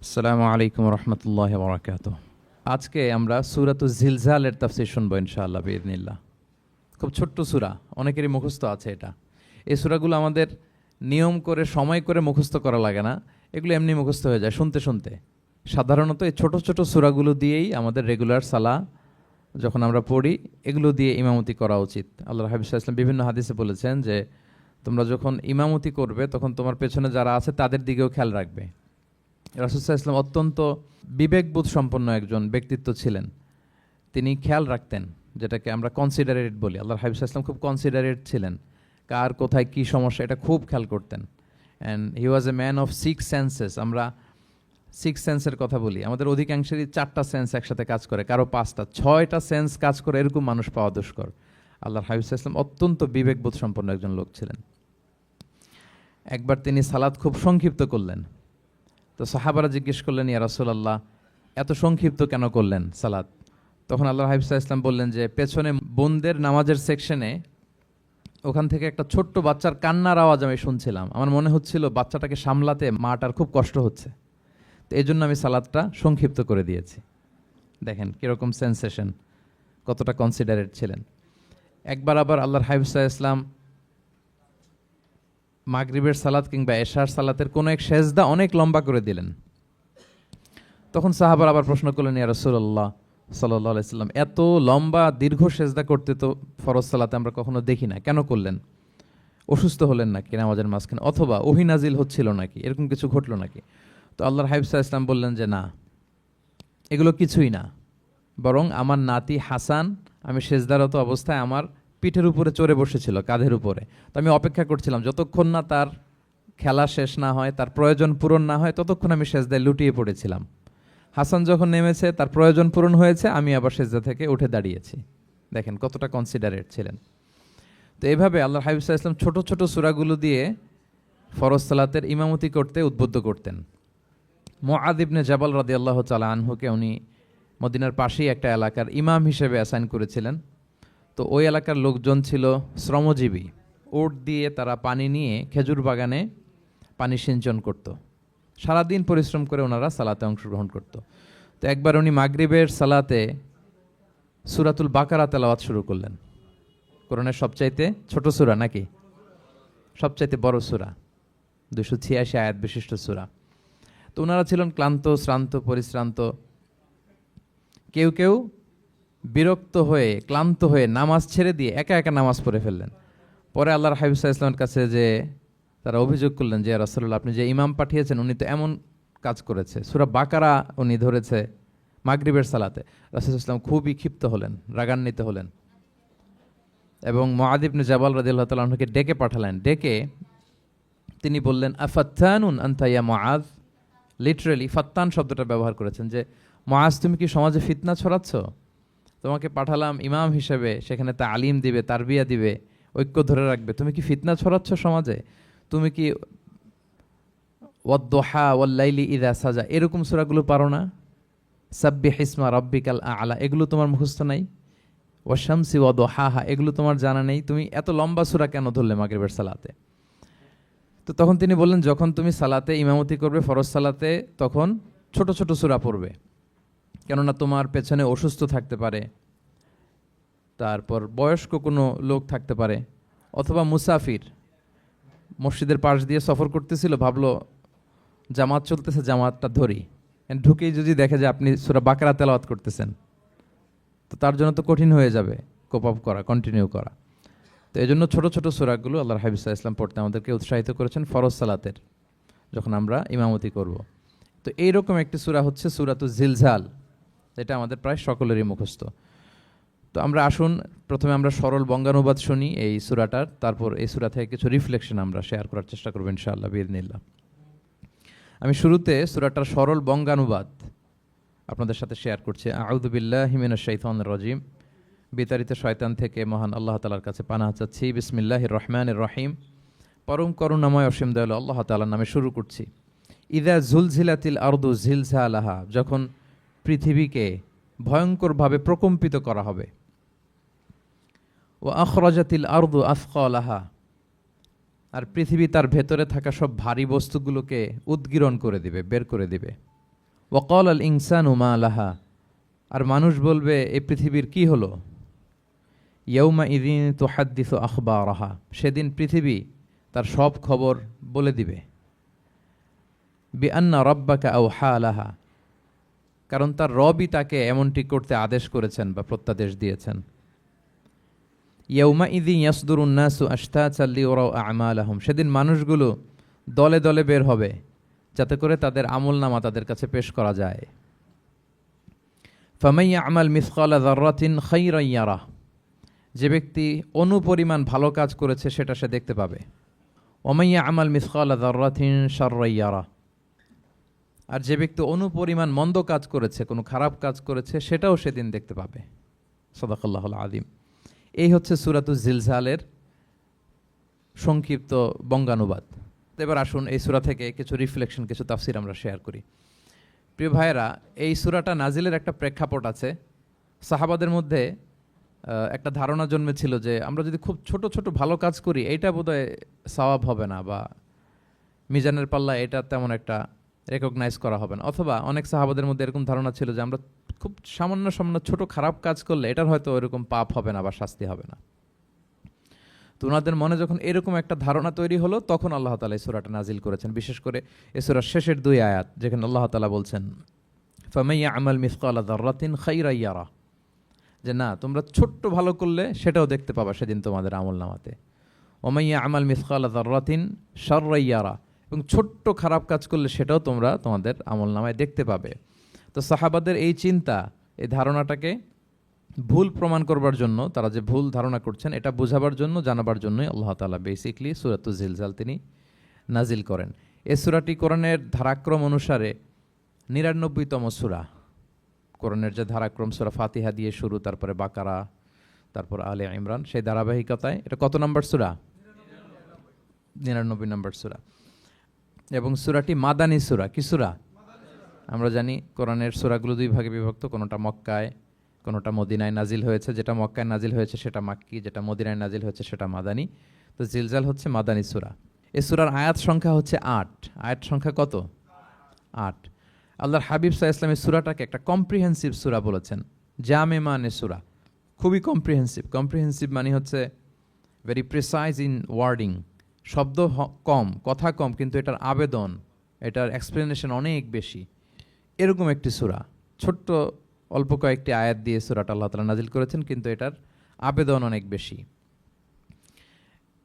আসসালামু আলাইকুম রহমতুল্লাহ বরাকাত। আজকে আমরা সূরাতুজ জিলজালের তাফসীর শুনবো ইনশাআল্লাহ বিইذনিল্লাহ। খুব ছোট্ট সূরা, অনেকেরই মুখস্থ আছে এটা। এই সূরাগুলো আমাদের নিয়ম করে সময় করে মুখস্থ করা লাগে না, এগুলো এমনি মুখস্থ হয়ে যায় শুনতে শুনতে। সাধারণত এই ছোট ছোট সূরাগুলো দিয়েই আমাদের রেগুলার সালাহ যখন আমরা পড়ি, এগুলো দিয়ে ইমামতি করা উচিত। আল্লাহর হাবিব সাল্লাল্লাহু আলাইহি ওয়াসাল্লাম বিভিন্ন হাদিসে বলেছেন যে তোমরা যখন ইমামতি করবে তখন তোমার পেছনে যারা আছে তাদের দিকেও খেয়াল রাখবে। রাসূল সাল্লাল্লাহু আলাইহি ওয়াসাল্লাম অত্যন্ত বিবেকবোধ সম্পন্ন একজন ব্যক্তিত্ব ছিলেন। তিনি খেয়াল রাখতেন, যেটাকে আমরা কনসিডারেট বলি। আল্লাহর হাবিব সাল্লাল্লাহু আলাইহি ওয়াসাল্লাম খুব কনসিডারেট ছিলেন, কার কোথায় কী সমস্যা এটা খুব খেয়াল করতেন। And he was a man of six senses. আমরা সিক্স সেন্সের কথা বলি, আমাদের অধিকাংশেরই 4টা সেন্স একসাথে কাজ করে, কারো 5টা 6টা সেন্স কাজ করে, এরকম মানুষ পাওয়া দুষ্কর। আল্লাহর হাবিব সাল্লাল্লাহু আলাইহি ওয়াসাল্লাম অত্যন্ত বিবেকবোধ সম্পন্ন একজন লোক ছিলেন। একবার তিনি সালাত খুব সংক্ষিপ্ত করলেন, তো সাহাবারা জিজ্ঞেস করলেন, ইয়া রাসূলুল্লাহ এত সংক্ষিপ্ত কেন করলেন সালাত? তখন আল্লাহর হাবিব সাল্লাল্লাহু আলাইহি ওয়াসাল্লাম বললেন যে পেছনে বোনদের নামাজের সেকশনে ওখান থেকে একটা ছোট্ট বাচ্চার কান্নার আওয়াজ আমি শুনছিলাম। আমার মনে হচ্ছিল বাচ্চাটাকে সামলাতে মাটার খুব কষ্ট হচ্ছে, তো এই জন্য আমি সালাদটা সংক্ষিপ্ত করে দিয়েছি। দেখেন কীরকম সেন্সেশন, কতটা কনসিডারেট ছিলেন। একবার আবার আল্লাহর হাবিব সাল্লাল্লাহু আলাইহি ওয়াসাল্লাম মাগরিবের সালাত কিংবা এশার সালাতের কোনো এক সেজদা অনেক লম্বা করে দিলেন। তখন সাহাবার আবার প্রশ্ন করলেন, ইয়া রাসূলুল্লাহ সাল্লাল্লাহু আলাইহি ওয়াসাল্লাম এত লম্বা দীর্ঘ সেজদা করতে তো ফরজ সালাতে আমরা কখনো দেখি না, কেন করলেন? অসুস্থ হলেন নাকি নামাজের মাঝখানে, অথবা ওহী নাজিল হচ্ছিল নাকি, এরকম কিছু ঘটলো নাকি? তো আল্লাহর হাবিব সাল্লাল্লাহু আলাইহি ওয়াসাল্লাম বললেন যে না, এগুলো কিছুই না, বরং আমার নাতি হাসান আমি সেজদারত অবস্থায় আমার পিঠের উপরে চড়ে বসেছিল, কাঁধের উপরে। তো আমি অপেক্ষা করছিলাম যতক্ষণ না তার খেলা শেষ না হয়, তার প্রয়োজন পূরণ না হয়, ততক্ষণ আমি সেজদায় লুটিয়ে পড়েছিলাম। হাসান যখন নেমেছে, তার প্রয়োজন পূরণ হয়েছে, আমি আবার সেজদা থেকে উঠে দাঁড়িয়েছি। দেখেন কতটা কনসিডারেট ছিলেন। তো এইভাবে আল্লাহর হাবিব সাল্লাল্লাহু আলাইহি ওয়াসাল্লাম ছোট ছোট সূরাগুলো দিয়ে ফরজ সালাতের ইমামতি করতে উদ্বুদ্ধ করতেন। মুআয ইবনে জাবাল রাদিয়াল্লাহু তাআলা আনহুকে উনি মদিনার পাশেই একটা এলাকার ইমাম হিসেবে অ্যাসাইন করেছিলেন। তো ওই এলাকার লোকজন ছিল শ্রমজীবী, ওট দিয়ে তারা পানি নিয়ে খেজুর বাগানে পানি সিঞ্চন করত। সারাদিন পরিশ্রম করে ওনারা সালাতে অংশগ্রহণ করত। তো একবার উনি মাগরিবের সালাতে সূরাতুল বাকারা তেলাওয়াত শুরু করলেন। কোরআনের সবচাইতে ছোট সূরা নাকি সবচাইতে বড় সূরা, 286 আয়াত বিশিষ্ট সূরা। তো ওনারা ছিলেন ক্লান্ত, শ্রান্ত, পরিশ্রান্ত। কেউ কেউ বিরক্ত হয়ে, ক্লান্ত হয়ে নামাজ ছেড়ে দিয়ে একা একা নামাজ পড়ে ফেললেন। পরে আল্লাহর হাবিব সাল্লাল্লাহু আলাইহি ওয়াসাল্লামের কাছে যে তারা অভিযোগ করলেন যে, ইয়া রাসূলুল্লাহ আপনি যে ইমাম পাঠিয়েছেন উনি তো এমন কাজ করেছে, সূরা বাকারা উনি ধরেছে মাগরিবের সালাতে। রাসূল সাল্লাল্লাহু আলাইহি ওয়াসাল্লাম খুবই ক্ষিপ্ত হলেন, রাগান্বিত হলেন এবং মুআয ইবনে জাবাল রাদিয়াল্লাহু তাআলা আনহুকে ডেকে পাঠালেন। ডেকে তিনি বললেন, আফাত্তানুন আনতা ইয়া মুআয। লিটারালি ফাত্তান শব্দটা ব্যবহার করেছেন যে, মুআয তুমি কি সমাজে ফিতনা ছড়াচ্ছ? তোমাকে পাঠালাম ইমাম হিসেবে, সেখানে তালিম দিবে, তারবিয়া দিবে, ঐক্য ধরে রাখবে, তুমি কি ফিতনা ছড়াচ্ছ সমাজে? তুমি কি ওয়াদ-দুহা ওয়াল-লাইলি ইযা সাজা এরকম সূরাগুলো পারো না? সাব্বিহ ইসমা রাব্বিকাল আ'লা এগুলো তোমার মুখস্থ নাই? ওয়াশ-শামসি ওয়া-দুহাহা এগুলো তোমার জানা নেই? তুমি এত লম্বা সূরা কেন ধরলে মাগরিবের সালাতে? তো তখন তিনি বললেন, যখন তুমি সালাতে ইমামতি করবে ফরজ সালাতে, তখন ছোট ছোট সূরা পড়বে, কেননা তোমার পেছনে অসুস্থ থাকতে পারে, তারপর বয়স্ক কোনো লোক থাকতে পারে, অথবা মুসাফির মসজিদের পাশ দিয়ে সফর করতেছিল, ভাবলো জামাত চলতেছে, জামাতটা ধরি, ঢুকেই যদি দেখে যে আপনি সূরা বাকারা তেলাওয়াত করতেছেন, তো তার জন্য তো কঠিন হয়ে যাবে কোপ আপ করা, কন্টিনিউ করা। তো এই জন্য ছোটো ছোটো সূরাগুলো আল্লাহর হাবিব সাল্লাল্লাহু আলাইহি ওয়াসাল্লাম পড়তে আমাদেরকে উৎসাহিত করেছেন ফরজ সালাতের, যখন আমরা ইমামতি করব। তো এইরকম একটি সূরা হচ্ছে সূরাতুজ জিলজাল, এটা আমাদের প্রায় সকলেরই মুখস্থ। তো আমরা আসুন প্রথমে আমরা সরল বঙ্গানুবাদ শুনি এই সূরাটার, তারপর এই সূরা থেকে কিছু রিফ্লেকশন আমরা শেয়ার করার চেষ্টা করব ইনশাআল্লাহ বিইذনিল্লাহ। আমি শুরুতে সূরাটার সরল বঙ্গানুবাদ আপনাদের সাথে শেয়ার করছি। আউযু বিল্লাহি মিনাশ শাইতানির রাজিম। বিতাড়িত শয়তান থেকে মহান আল্লাহ তাআলার কাছে পানাহ চাচ্ছি। বিসমিল্লাহির রহমানির রহিম। পরম করুণাময় অসীম দয়ালু আল্লাহ তাআলার নামে শুরু করছি। ইযা জুলজিলাতিল আরদু জিলজালাহা, যখন পৃথিবীকে ভয়ঙ্করভাবে প্রকম্পিত করা হবে। ওয়া আখরাজাতিল আরদু আথকালাহা, আর পৃথিবী তার ভেতরে থাকা সব ভারী বস্তুগুলোকে উদ্গীরণ করে দিবে, বের করে দিবে। ওয়াকাল আল ইনসানু মা লাহা, আর মানুষ বলবে এই পৃথিবীর কি হলো। ইয়াউমা ইদিন তুহাদ্দিসু আখবারাহা, সেদিন পৃথিবী তার সব খবর বলে দিবে। বিআন্না রাব্বাকা আওহা লাহা, কারণ তার রবই তাকে এমনটি করতে আদেশ করেছেন বা প্রত্যাদেশ দিয়েছেন। ইয়াউমা ইদিন ইয়াসদুরুন নাসু আশতাতান লিয়ারাউ আমালাহুম, সেদিন মানুষগুলো দলে দলে বের হবে যাতে করে তাদের আমলনামা তাদের কাছে পেশ করা যায়। ফামান ইয়ামাল মিসকালা যাররাতিন খাইরান ইয়ারাহ, যে ব্যক্তি অনুপরিমাণ ভালো কাজ করেছে সেটা সে দেখতে পাবে। ওমান ইয়ামাল মিসকালা যাররাতিন শাররান ইয়ারাহ, আর যে ব্যক্তি অনুপরিমাণ মন্দ কাজ করেছে, কোনো খারাপ কাজ করেছে, সেটাও সেদিন দেখতে পাবে। সাদাকাল্লাহুল আযীম। এই হচ্ছে সূরাতুজ জিলজালের সংক্ষিপ্ত বঙ্গানুবাদ। এবার আসুন এই সূরা থেকে কিছু রিফ্লেকশন, কিছু তাফসির আমরা শেয়ার করি। প্রিয় ভাইয়েরা, এই সূরাটা নাজিলের একটা প্রেক্ষাপট আছে। সাহাবাদের মধ্যে একটা ধারণা জন্মেছিল যে আমরা যদি খুব ছোট ছোট ভালো কাজ করি এইটা বোধহয় সওয়াব হবে না, বা মিজানের পাল্লা এটা তেমন একটা রেকগনাইজ করা হবে না। অথবা অনেক সাহাবাদের মধ্যে এরকম ধারণা ছিল যে আমরা খুব সামান্য সামান্য ছোট খারাপ কাজ করলে এটার হয়তো ওইরকম পাপ হবে না বা শাস্তি হবে না। তো ওনাদের মনে যখন এরকম একটা ধারণা তৈরি হলো, তখন আল্লাহ তাআলা এই সূরাটা নাজিল করেছেন। বিশেষ করে এই সূরার শেষের 2 আয়াত, যেখানে আল্লাহ তাআলা বলছেন ফামান ইয়ামাল মিসকালা যাররাতিন খাইরান ইয়ারা, যে না, তোমরা ছোট্ট ভালো করলে সেটাও দেখতে পাবা সেদিন তোমাদের আমলনামাতে। ওমান ইয়ামাল মিসকালা যাররাতিন শাররান ইয়ারা, এবং ছোট্ট খারাপ কাজ করলে সেটাও তোমরা তোমাদের আমলনামায় দেখতে পাবে। তো সাহাবাদের এই চিন্তা, এই ধারণাটাকে ভুল প্রমাণ করবার জন্য, তারা যে ভুল ধারণা করছেন এটা বোঝাবার জন্য, জানাবার জন্যই আল্লাহ তাআলা বেসিকলি সূরাতুজ জিলজাল তিনি নাজিল করেন। এই সূরাটি কোরআনের ধারাক্রম অনুসারে 99তম সূরা। কোরআনের যে ধারাক্রম, সূরা ফাতিহা দিয়ে শুরু, তারপরে বাকারা, তারপর আলে ইমরান, সেই ধারাবাহিকতায় এটা কত নম্বর সূরা? 99 নম্বর সূরা। এবং সূরাটি মাদানী সূরা। কি সূরা? আমরা জানি কোরআনের সূরাগুলো 2 ভাগে বিভক্ত, কোনোটা মক্কায়, কোনোটা মদিনায় নাজিল হয়েছে। যেটা মক্কায় নাজিল হয়েছে সেটা মাক্কি, যেটা মদিনায় নাজিল হয়েছে সেটা মাদানী। তো জিলজাল হচ্ছে মাদানী সূরা। এই সূরার আয়াত সংখ্যা হচ্ছে 8। আয়াত সংখ্যা কত? 8। আল্লাহর হাবিব সাল্লাল্লাহু আলাইহি ওয়াসাল্লাম সূরাটাকে একটা কম্প্রিহেন্সিভ সূরা বলেছেন। জামে মানে সূরা, খুবই কম্প্রিহেন্সিভ। কম্প্রিহেন্সিভ মানে হচ্ছে ভেরি প্রিসাইজ ইন ওয়ার্ডিং, শব্দ কম, কথা কম, কিন্তু এটার আবেদন, এটার এক্সপ্লেনেশন অনেক বেশি, এরকম একটি সূরা। ছোট্ট অল্প কয়েকটি আয়াত দিয়ে সূরাটা আল্লাহ তাআলা নাজিল করেছেন, কিন্তু এটার আবেদন অনেক বেশি।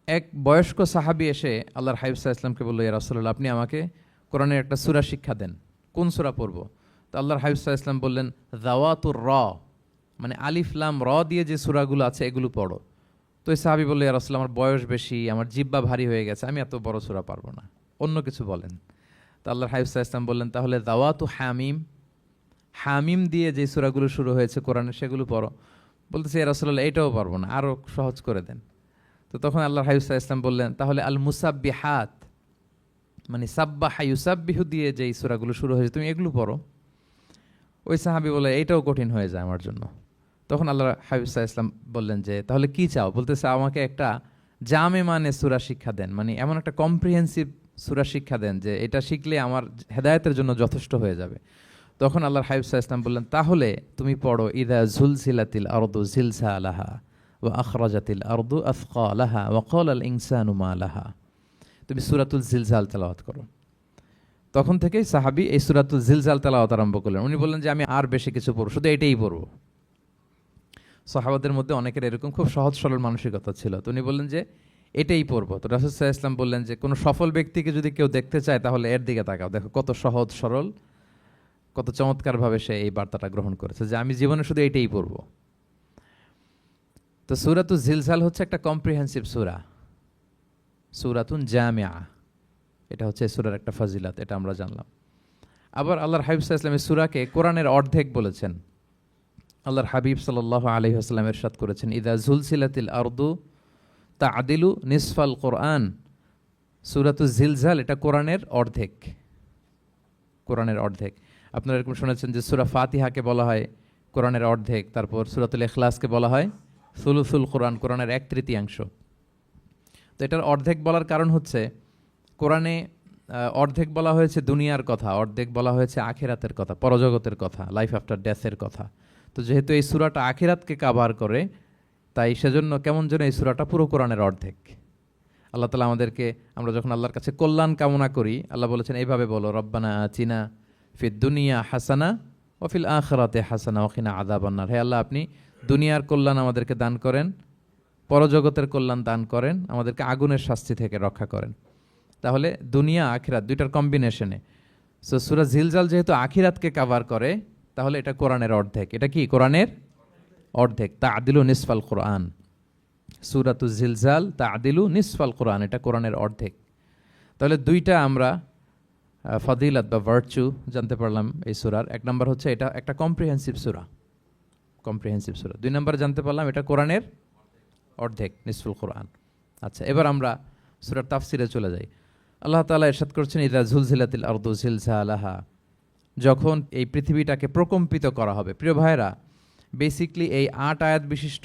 এক বয়স্ক সাহাবী এসে আল্লাহর হাবিব সাল্লাল্লাহু আলাইহি ওয়াসাল্লামকে বলল, ইয়া রাসূলুল্লাহ, আপনি আমাকে কোরআনের একটা সূরা শিক্ষা দেন, কোন সূরা পড়ব? তো আল্লাহর হাবিব সাল্লাল্লাহু আলাইহি ওয়াসাল্লাম বললেন, যাওয়াতুর র, মানে আলিফ লাম র দিয়ে যে সূরাগুলো আছে এগুলো পড়ো। তো এই সাহাবী বলল, ইয়া রাসূলুল্লাহ, আমার বয়স বেশি, আমার জিহ্বা ভারী হয়ে গেছে, আমি এত বড় সূরা পারবো না, অন্য কিছু বলেন। তো আল্লাহর হাবিব সাল্লাল্লাহু আলাইহি ওয়াসাল্লাম বললেন, তাহলে যাওয়াতু হামিম, হামিম দিয়ে যে সূরাগুলো শুরু হয়েছে কোরআনে সেগুলো পড়ো। বলতেছে, ইয়া রাসূলুল্লাহ, এটাও পারবো না, আরো সহজ করে দেন। তো তখন আল্লাহর হাবিব সাল্লাল্লাহু আলাইহি ওয়াসাল্লাম বললেন, তাহলে আল মুসাব্বিহাত, মানে সাব্বাহা ইউসাব্বিহু দিয়ে যে সূরাগুলো শুরু হয়েছে তুমি এগুলো পড়ো। ওই সাহাবী বলে, এইটাও কঠিন হয়ে যায় আমার জন্য। তখন আল্লাহর হাবিব সাল্লাল্লাহু আলাইহি ওয়াসাল্লাম বললেন যে, তাহলে কি চাও? বলতেছে, আমাকে একটা জামে মানে সূরা শিক্ষা দেন, মানে এমন একটা কম্প্রিহেন্সিভ সূরা শিক্ষা দেন যে এটা শিখলে আমার হেদায়েতের জন্য যথেষ্ট হয়ে যাবে। তখন আল্লাহর হাবিব সাল্লাল্লাহু আলাইহি ওয়াসাল্লাম বললেন, তাহলে তুমি পড়ো ইযা যুলজিলাতিল আরদু জিলজালাহা ওয়া আখরাজাতিল আরদু আথকালাহা ওয়া ক্বালাল ইনসানু মা লাহা। তুমি সূরাতুল জিলজাল তেলাওয়াত করো। তখন থেকেই সাহাবী এই সূরাতুল জিলজাল তেলাওয়াত আরম্ভ করলেন। উনি বললেন যে আমি আর বেশি কিছু পড়ব, শুধু এটাই পড়ব। সাহাবাদের মধ্যে অনেকের এরকম খুব সহজ সরল মানসিকতা ছিল। তো উনি বললেন যে এটাই পড়ব। তো রাসূল সাল্লাল্লাহু আলাইহি ওয়াসাল্লাম বললেন যে কোনো সফল ব্যক্তিকে যদি কেউ দেখতে চায় তাহলে এর দিকে তাকাও, দেখো কত সহজ সরল, কত চমৎকারভাবে সে এই বার্তাটা গ্রহণ করেছে যে আমি জীবনে শুধু এটাই পড়ব। তো সূরাতুল জিলজাল হচ্ছে একটা কম্প্রিহেন্সিভ সূরা, সূরাতুন জামিআ। এটা হচ্ছে সূরার একটা ফজিলত, এটা আমরা জানলাম। আবার আল্লাহর হাবিব সাল্লাল্লাহু আলাইহি ওয়াসাল্লাম সূরাকে কোরআনের অর্ধেক বলেছেন। আল্লাহর হাবিব সাল্লাল্লাহু আলাইহি ওয়াসাল্লাম ইরশাদ করেছেন, ইযা যুলজিলাতিল আরদু তা'দিলু নিসফাল কোরআন। সূরাতুল জিলজাল এটা কোরআনের অর্ধেক, কোরআনের অর্ধেক। আপনারা এরকম শুনেছেন যে সূরা ফাতিহাকে বলা হয় কোরআনের অর্ধেক, তারপর সূরাতুল ইখলাসকে বলা হয় সুলুসুল কোরআন, কোরআনের 1/3। তো এটার অর্ধেক বলার কারণ হচ্ছে কোরআনে অর্ধেক বলা হয়েছে দুনিয়ার কথা, অর্ধেক বলা হয়েছে আখিরাতের কথা, পরজগতের কথা, লাইফ আফটার ডেথের কথা। তো যেহেতু এই সূরাটা আখিরাতকে কাভার করে, তাই সেজন্য কেমন যেন এই সূরাটা পুরো কোরআনের অর্ধেক। আল্লাহ তাআলা আমাদেরকে, আমরা যখন আল্লাহর কাছে কল্যাণ কামনা করি, আল্লাহ বলেছেন এইভাবে বলো, রব্বানা আতিনা ফিদ দুনিয়া হাসানা ওয়া ফিল আখিরাতি হাসানা ওয়া কিনা আযাবান্নার। হে আল্লাহ, আপনি দুনিয়ার কল্যাণ আমাদেরকে দান করেন, পরজগতের কল্যাণ দান করেন, আমাদেরকে আগুনের শাস্তি থেকে রক্ষা করেন। তাহলে দুনিয়া আখিরাত দুইটার কম্বিনেশনে। সো সূরা জিলজাল যেহেতু আখিরাতকে কাভার করে, তাহলে এটা কোরআনের অর্ধেক। এটা কি কোরআনের অর্ধেক? তা'দিলু নিসফাল কোরআন। সূরাতু জিলজাল তা'দিলু নিসফাল কোরআন, এটা কোরআনের অর্ধেক। তাহলে দুইটা আমরা ফদিলত বা ভার্চু জানতে পারলাম এই সূরার। এক নম্বর হচ্ছে এটা একটা কম্প্রিহেন্সিভ সূরা, কম্প্রিহেন্সিভ সূরা। দুই নম্বর জানতে পারলাম এটা কোরআনের অর্ধেক, নিসফুল কোরআন। আচ্ছা, এবার আমরা সূরার তাফসিরে চলে যাই। আল্লাহ তাআলা ইরশাদ করছেন, ইযা জুলজিলাতিল আরদু জিলজালাহা, যখন এই পৃথিবীটাকে প্রকম্পিত করা হবে। প্রিয় ভাইরা, বেসিকলি এই ৮ আয়াত বিশিষ্ট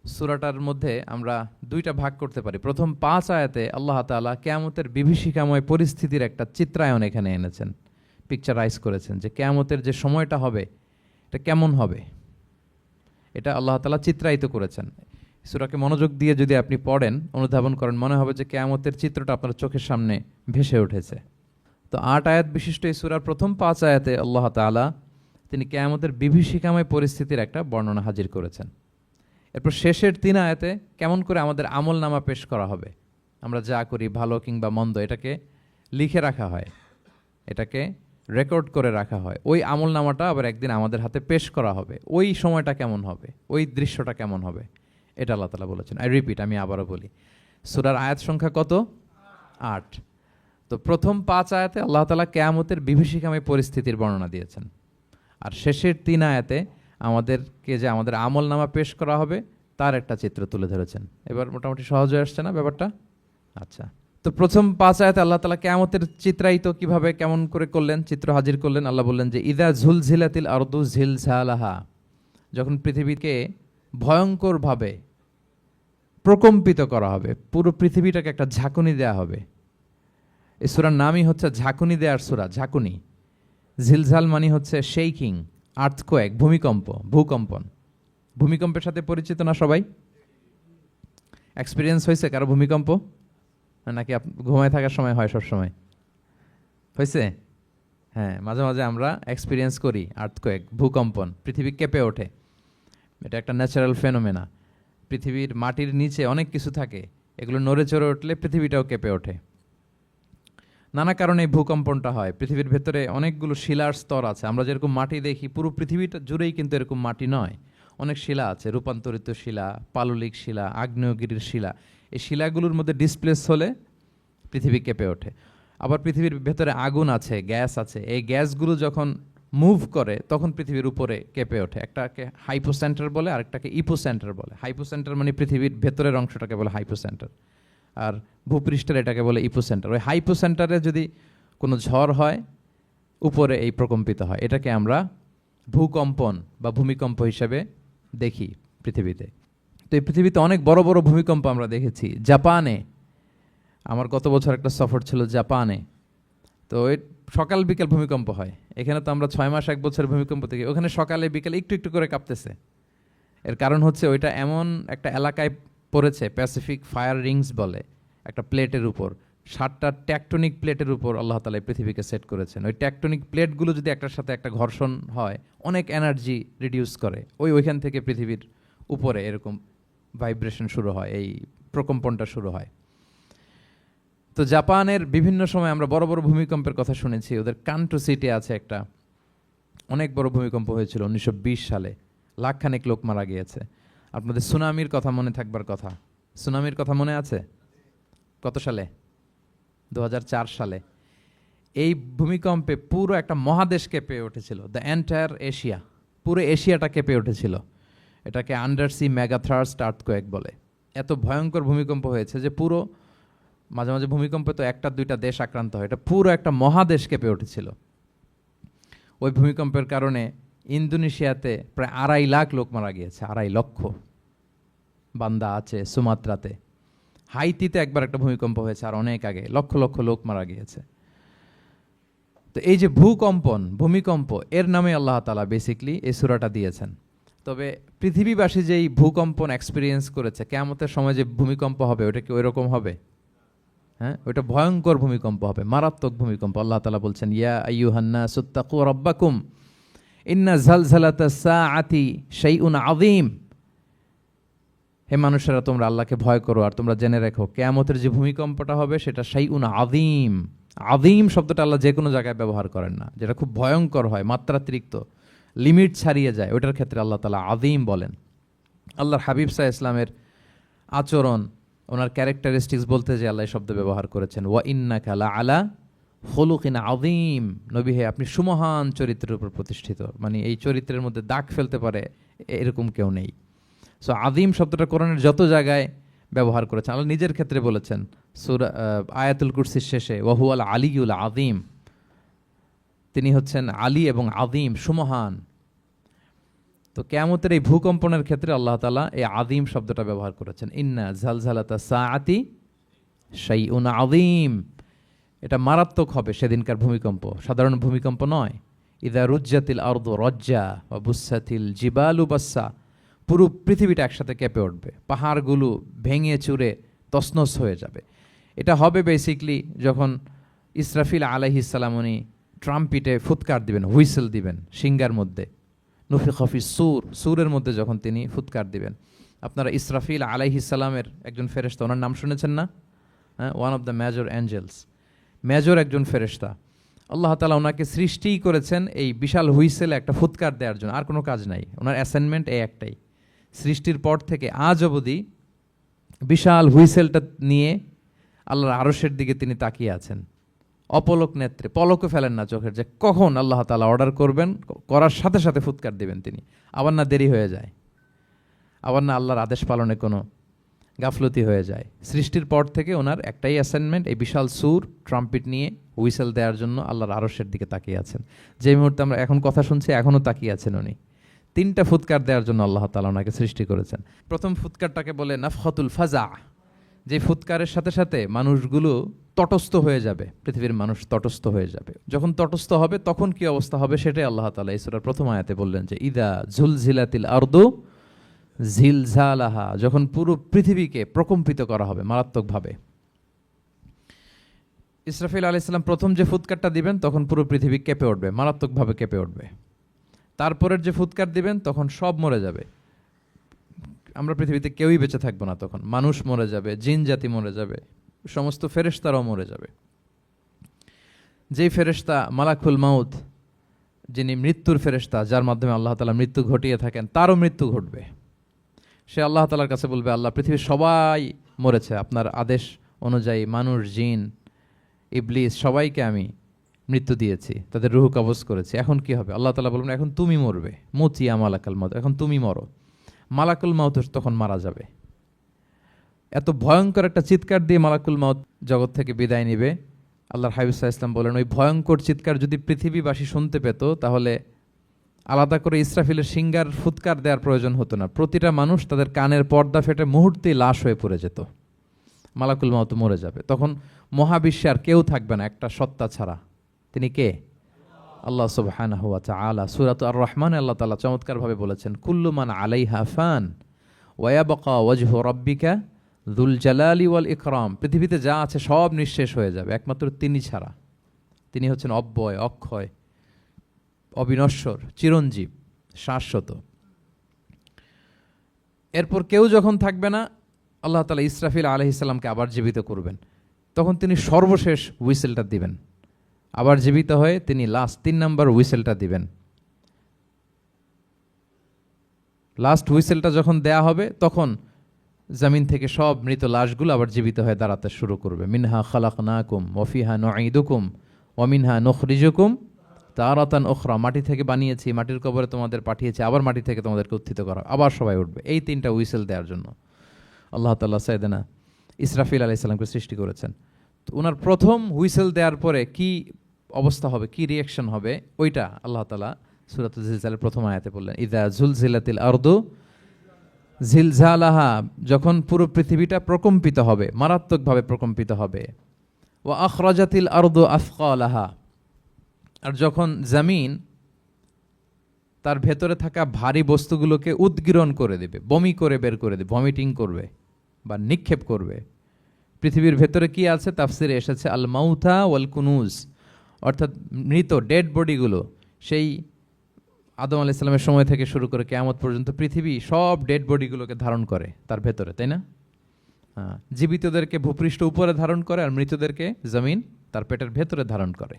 সূরাটার মধ্যে আমরা দুইটা ভাগ করতে পারি। প্রথম ৫ আয়াতে আল্লাহ তাআলা কিয়ামতের বিভীষিকাময় পরিস্থিতির একটা চিত্রায়ন এখানে এনেছেন, পিকচারাইজ করেছেন, যে কিয়ামতের যে সময়টা হবে এটা কেমন হবে, এটা আল্লাহ তাআলা চিত্রায়িত করেছেন। সূরাকে মনোযোগ দিয়ে যদি আপনি পড়েন, অনুধাবন করেন, মনে হবে যে কিয়ামতের চিত্রটা আপনার চোখের সামনে ভেসে উঠেছে। তো ৮ আয়াত বিশিষ্ট এই সূরার প্রথম ৫ আয়াতে আল্লাহ তাআলা তিনি কিয়ামতের বিভীষিকাময় পরিস্থিতির একটা বর্ণনা হাজির করেছেন। এরপর শেষের ৩ আয়াতে কেমন করে আমাদের আমল নামা পেশ করা হবে, আমরা যা করি ভালো কিংবা মন্দ, এটাকে লিখে রাখা হয়, এটাকে রেকর্ড করে রাখা হয়। ওই আমল নামাটা আবার একদিন আমাদের হাতে পেশ করা হবে। ওই সময়টা কেমন হবে, ওই দৃশ্যটা কেমন হবে, এটা আল্লাহ তাআলা বলেছেন। আই রিপিট, আমি আবারও বলি, সূরার আয়াত সংখ্যা কত? ৮। তো প্রথম ৫ আয়াতে আল্লাহ তাআলা কিয়ামতের বিভীষিকাময় পরিস্থিতির বর্ণনা দিয়েছেন, আর শেষের ৩ আয়াতে আমাদেরকে যে আমাদের আমল নামা পেশ করা হবে তার একটা চিত্র তুলে ধরেছেন। এবার মোটামুটি সহজ হয়ে আসছে না ব্যাপারটা? আচ্ছা, তো প্রথম ৫ আয়াতে আল্লাহ তাআলা কিয়ামতের চিত্রায়িত কিভাবে কেমন করে করলেন, চিত্র হাজির করলেন। আল্লাহ বললেন যে ইযা জুলজিলাতিল আরদু জিলজালাহা, যখন পৃথিবীকে ভয়ঙ্করভাবে প্রকম্পিত করা হবে, পুরো পৃথিবীটাকে একটা ঝাঁকুনি দেয়া হবে। এই সূরার নামই হচ্ছে ঝাঁকুনি দেওয়ার সূরা, ঝাঁকুনি। জিলজাল মানে হচ্ছে শেকিং, আর্থকোয়েক, ভূমিকম্প, ভূকম্পন। ভূমিকম্পের সাথে পরিচিত না সবাই? এক্সপিরিয়েন্স হয়েছে কারো ভূমিকম্প? নাকি ঘুমায় থাকার সময় হয়? সব সময় হয়েছে? হ্যাঁ, মাঝে মাঝে আমরা এক্সপিরিয়েন্স করি আর্থকোয়েক, ভূকম্পন, পৃথিবী কেঁপে ওঠে। এটা একটা ন্যাচারাল ফেনোমেনা। পৃথিবীর মাটির নিচে অনেক কিছু থাকে, এগুলো নড়ে চড়ে উঠলে পৃথিবীটাও কেঁপে ওঠে। নানা কারণে এই ভূকম্পনটা হয়। পৃথিবীর ভেতরে অনেকগুলো শিলার স্তর আছে। আমরা যেরকম মাটি দেখি, পুরো পৃথিবীটা জুড়েই কিন্তু এরকম মাটি নয়, অনেক শিলা আছে, রূপান্তরিত শিলা, পাললিক শিলা, আগ্নেয়গিরির শিলা। এই শিলাগুলোর মধ্যে ডিসপ্লেস হলে পৃথিবী কেঁপে ওঠে। আবার পৃথিবীর ভেতরে আগুন আছে, গ্যাস আছে, এই গ্যাসগুলো যখন মুভ করে তখন পৃথিবীর উপরে কেঁপে ওঠে। একটাকে হাইপোসেন্টার বলে, আরেকটাকে ইপোসেন্টার বলে। হাইপোসেন্টার মানে পৃথিবীর ভেতরের অংশটাকে বলে হাইপোসেন্টার, আর ভূপৃষ্ঠের এটাকে বলে ইপোসেন্টার। ওই হাইপোসেন্টারে যদি কোনো ঝড় হয়, উপরে এই প্রকম্পিত হয়। এটাকে আমরা ভূকম্পন বা ভূমিকম্প হিসেবে দেখি পৃথিবীতে। তো এই পৃথিবীতে অনেক বড় বড় ভূমিকম্প আমরা দেখেছি। জাপানে, আমার গত বছর একটা সফর ছিল জাপানে, তো ওই সকাল বিকেল ভূমিকম্প হয়। এখানে তো আমরা 6 মাস 1 বছর ভূমিকম্প দেখি, ওখানে সকালে বিকেলে একটু একটু করে কাঁপতেছে। এর কারণ হচ্ছে ওইটা এমন একটা এলাকায় পড়েছে, প্যাসিফিক ফায়ার রিংস বলে, একটা প্লেটের উপর, 7টা ট্যাকটনিক প্লেটের উপর আল্লাহ তাআলা পৃথিবীকে সেট করেছেন। ওই ট্যাকটনিক প্লেটগুলো যদি একটার সাথে একটা ঘর্ষণ হয়, অনেক এনার্জি রিডিউস করে, ওইখান থেকে পৃথিবীর উপরে এরকম ভাইব্রেশন শুরু হয়, এই প্রকম্পনটা শুরু হয়। তো জাপানের বিভিন্ন সময় আমরা বড় বড় ভূমিকম্পের কথা শুনেছি। ওদের কান্টো সিটি আছে একটা, অনেক বড় ভূমিকম্প হয়েছিল 1920 সালে, লাখখানেক লোক মারা গিয়েছে। আপনাদের সুনামির কথা মনে থাকবার কথা, সুনামির কথা মনে আছে? কত সালে? 2004 সালে। এই ভূমিকম্পে পুরো একটা মহাদেশ কেঁপে উঠেছিল, দ্য এন্টায়ার এশিয়া, পুরো এশিয়াটা কেঁপে উঠেছিল। এটাকে আন্ডারসি মেগাথার্স্ট আর্থকোয়েক বলে। এত ভয়ঙ্কর ভূমিকম্প হয়েছে যে পুরো, মাঝে মাঝে ভূমিকম্পে তো 1-2টা দেশ আক্রান্ত হয়, এটা পুরো একটা মহাদেশ কেঁপে উঠেছিল। ওই ভূমিকম্পের কারণে ইন্দোনেশিয়াতে প্রায় 2.5 লাখ লোক মারা গিয়েছে, 2.5 লক্ষ। বান্দা আছে সুমাত্রাতে। হাইতিতে একবার একটা ভূমিকম্প হয়েছে আর অনেক আগে, লক্ষ লক্ষ লোক মারা গিয়েছে। তো এই যে ভূমিকম্প এর নামে আল্লাহ তাআলা বেসিকলি এই সূরাটা দিয়েছেন। তবে পৃথিবীবাসী যেই ভূকম্পন এক্সপিরিয়েন্স করেছে, কিয়ামতের সময় যে ভূমিকম্প হবে ওটা কি ওইরকম হবে? হ্যাঁ, ওটা ভয়ঙ্কর ভূমিকম্প হবে, মারাত্মক ভূমিকম্প। আল্লাহ তাআলা বলছেন, ইয়া আইয়ুহান নাসু তাকু রাব্বাকুম ইন্না জালজালাতাস সাআতি শাইউন আযীম। হে মানুষেরা, তোমরা আল্লাহকে ভয় করো আর তোমরা জেনে রেখো কিয়ামতের যে ভূমিকম্পটা হবে সেটা শাইউন আযীম। আযীম শব্দটা আল্লাহ যে কোনো জায়গায় ব্যবহার করেন না, যেটা খুব ভয়ঙ্কর হয়, মাত্রাতিরিক্ত, লিমিট ছাড়িয়ে যায়, ওটার ক্ষেত্রে আল্লাহ তাআলা আযীম বলেন। আল্লাহর হাবিব সাল্লাল্লাহু আলাইহি ইসলামের আচরণ, ওনার ক্যারেক্টারিস্টিক্স বলতে যে আল্লাহ এই শব্দ ব্যবহার করেছেন, ওয়া ইন্নাকা লাআলা খুলুকিন আযীম। নবী হে, আপনি সুমহান চরিত্রের উপর প্রতিষ্ঠিত, মানে এই চরিত্রের মধ্যে দাগ ফেলতে পারে এরকম কেউ নেই। সো আযীম শব্দটা কোরআনের যত জায়গায় ব্যবহার করেছেন, আল্লাহ নিজের ক্ষেত্রে বলেছেন সূরা আয়াতুল কুরসির শেষে, ওয়া হুয়াল আলিয়ুল আযীম, তিনি হচ্ছেন আলী এবং আযীম, সুমহান। তো কিয়ামতের এই ভূকম্পনের ক্ষেত্রে আল্লাহ তাআলা এই আযীম শব্দটা ব্যবহার করেছেন, ইন্না জালজালাতাস সাআতি শাইউন আযীম। এটা মারাত্মক হবে সেদিনকার ভূমিকম্প, সাধারণ ভূমিকম্প নয়। ইযা রুজ্জাতিল আরদু রজ্জা ওয়া বুসাতিল জিবালু বাসসা, পুরো পৃথিবীটা একসাথে কেঁপে উঠবে, পাহাড়গুলো ভেঙে চুরে তছনছ হয়ে যাবে। এটা হবে বেসিকলি যখন ইসরাফিল আলাইহিস সালাম উনি ট্রাম্পিটে ফুৎকার দিবেন, হুইসেল দিবেন সিঙ্গার মধ্যে, নুফিখা ফিস সূর, সূরের মধ্যে যখন তিনি ফুৎকার দিবেন। আপনারা ইসরাফিল আলাইহিস সালামের একজন ফেরেশতা, ওনার নাম শুনেছেন না? হ্যাঁ, one of the major angels, major একজন ফেরেশতা। আল্লাহ তাআলা ওনাকে সৃষ্টিই করেছেন এই বিশাল হুইসেলে একটা ফুৎকার দেওয়ার জন্য, আর কোনো কাজ নাই, ওনার অ্যাসাইনমেন্ট এই একটাই। সৃষ্টির পর থেকে আজ অবধি বিশাল হুইসেলটা নিয়ে আল্লাহর আরশের দিকে তিনি তাকিয়ে আছেন, অপলক নেত্রে, পলকও ফেলেন না চোখের, যে কখন আল্লাহ তাআলা অর্ডার করবেন, করার সাথে সাথে ফুৎকার দিবেন তিনি, আবার না দেরি হয়ে যায়, আবার না আল্লাহর আদেশ পালনে কোনো গাফলতি হয়ে যায়। সৃষ্টির পর থেকে ওনার একটাই অ্যাসাইনমেন্ট, এই বিশাল সুর ট্রাম্পিট নিয়ে হুইসেল দেওয়ার জন্য আল্লাহর আরশের দিকে তাকিয়ে আছেন। যে মুহূর্তে আমরা এখন কথা শুনছি এখনও তাকিয়ে আছেন উনি। 3টা ফুৎকার দেওয়ার জন্য আল্লাহ তাআলা ওনাকে সৃষ্টি করেছেন। প্রথম ফুৎকারটাকে বলে নাফখাতুল ফাজা, যে ফুৎকারের সাথে সাথে মানুষগুলো তটস্থ হয়ে যাবে, পৃথিবীর মানুষ তটস্থ হয়ে যাবে। যখন তটস্থ হবে তখন কি অবস্থা হবে সেটাই আল্লাহ তাআলা এই সূরার প্রথম আয়াতে বললেন, যে ইদা জুলজিলাতিল আরদু জিলজালাহা, যখন পুরো পৃথিবীকে প্রকম্পিত করা হবে মারাত্মকভাবে। ইসরাফিল আলাইহিস সালাম প্রথম যে ফুৎকারটা দিবেন তখন পুরো পৃথিবী কেঁপে উঠবে, মারাত্মকভাবে কেঁপে উঠবে। তারপরের যে ফুৎকার দিবেন তখন সব মরে যাবে, আমরা পৃথিবীতে কেউই বেঁচে থাকবো না, তখন মানুষ মরে যাবে, জিন জাতি মরে যাবে, সমস্ত ফেরেশতারাও মরে যাবে। যেই ফেরেশতা মালাকুল মাউত, যিনি মৃত্যুর ফেরেশতা, যার মাধ্যমে আল্লাহ তাআলা মৃত্যু ঘটিয়ে থাকেন, তারও মৃত্যু ঘটবে। সে আল্লাহ তাআলার কাছে বলবে, আল্লাহ, পৃথিবীর সবাই মরেছে, আপনার আদেশ অনুযায়ী মানুষ, জিন, ইবলিস সবাইকে আমি মৃত্যু দিয়েছি, তাদের রূহ কবজ করেছি, এখন কি হবে? আল্লাহ তাআলা বলবেন, এখন তুমি মরবে, মুতিয়া মালাকুল মাউত, এখন তুমি মরো। মালাকুল মাউত তখন মারা যাবে। এত ভয়ঙ্কর একটা চিৎকার দিয়ে মালাকুল মাউত জগৎ থেকে বিদায় নিবে। আল্লাহর হাবিব সাল্লাল্লাহু আলাইহি ওয়াসাল্লাম বলেন, ওই ভয়ঙ্কর চিৎকার যদি পৃথিবীবাসী শুনতে পেত তাহলে আলাদা করে ইসরাফিলের সিঙ্গার ফুৎকার দেওয়ার প্রয়োজন হতো না, প্রতিটা মানুষ তাদের কানের পর্দা ফেটে মুহূর্তেই লাশ হয়ে পড়ে যেত, মালাকুল মাউত মরে যাবে। তখন মহাবিশ্বে আর কেউ থাকবে না একটা সত্তা ছাড়া। তিনি কে? আল্লাহ সুবহানাহু ওয়া তাআলা। সূরাত আর-রহমানে আল্লাহ তাআলা চমৎকারভাবে বলেছেন, কুল্লু মান আলাইহা ফান ওয়া ইয়াবকা ওয়াজহু রাব্বিকা যুল জালালি ওয়াল ইকরাম। পৃথিবীতে যা আছে সব নিঃশেষ হয়ে যাবে একমাত্র তিনি ছাড়া। তিনি হচ্ছেন অব্যয়, অক্ষয়, অবিনশ্বর, চিরঞ্জীব, শাশ্বত। এরপর কেউ যখন থাকবে না, আল্লাহ তাআলা ইসরাফিল আলাইহিস সালামকে আবার জীবিত করবেন। তখন তিনি সর্বশেষ হুইসেলটা দিবেন, আবার জীবিত হয়ে তিনি লাস্ট 3 নম্বর হুইসেলটা দিবেন। লাস্ট হুইসেলটা যখন দেয়া হবে তখন জমিন থেকে সব মৃত লাশগুলো আবার জীবিত হয়ে দাঁড়াতে শুরু করবে। মিনহা খালাকনাকুম ওয়া ফিহা নুঈদুকুম ওয়া মিনহা নুখরিজুকুম তারাতান উখরা, মাটি থেকে বানিয়েছি, মাটির কবরে তোমাদের পাঠিয়েছি, আবার মাটি থেকে তোমাদেরকে উত্থিত করা, আবার সবাই উঠবে। এই 3টা হুইসেল দেওয়ার জন্য আল্লাহ তাআলা সাইয়েদনা ইসরাফিল আলাইহিস সালামকে সৃষ্টি করেছেন। তো ওনার প্রথম হুইসেল দেওয়ার পরে কি অবস্থা হবে, কি রিয়াকশন হবে, ওইটা আল্লাহ তাআলা সূরাতুল জিলজালের প্রথম আয়াতে বললেন, ইযা জুলজিলাতিল আরদু জিলজালাহা, যখন পুরো পৃথিবীটা প্রকম্পিত হবে, মারাত্মকভাবে প্রকম্পিত হবে। ওয়া আখরাজাতিল আরদু আথকালাহা, আর যখন জমিন তার ভেতরে থাকা ভারী বস্তুগুলোকে উদ্গীরণ করে দেবে, বমি করে বের করে দেবে, ভমিটিং করবে বা নিক্ষেপ করবে। পৃথিবীর ভেতরে কি আছে তাফসিরে এসেছে আল মাউথা ওয়াল কুনুজ, অর্থাৎ মৃত ডেড বডিগুলো, সেই আদম আলাইহিস সালামের সময় থেকে শুরু করে কিয়ামত পর্যন্ত পৃথিবী সব ডেড বডিগুলোকে ধারণ করে তার ভেতরে, তাই না? জীবিতদেরকে ভূপৃষ্ঠ উপরে ধারণ করে আর মৃতদেরকে জমিন তার পেটের ভেতরে ধারণ করে।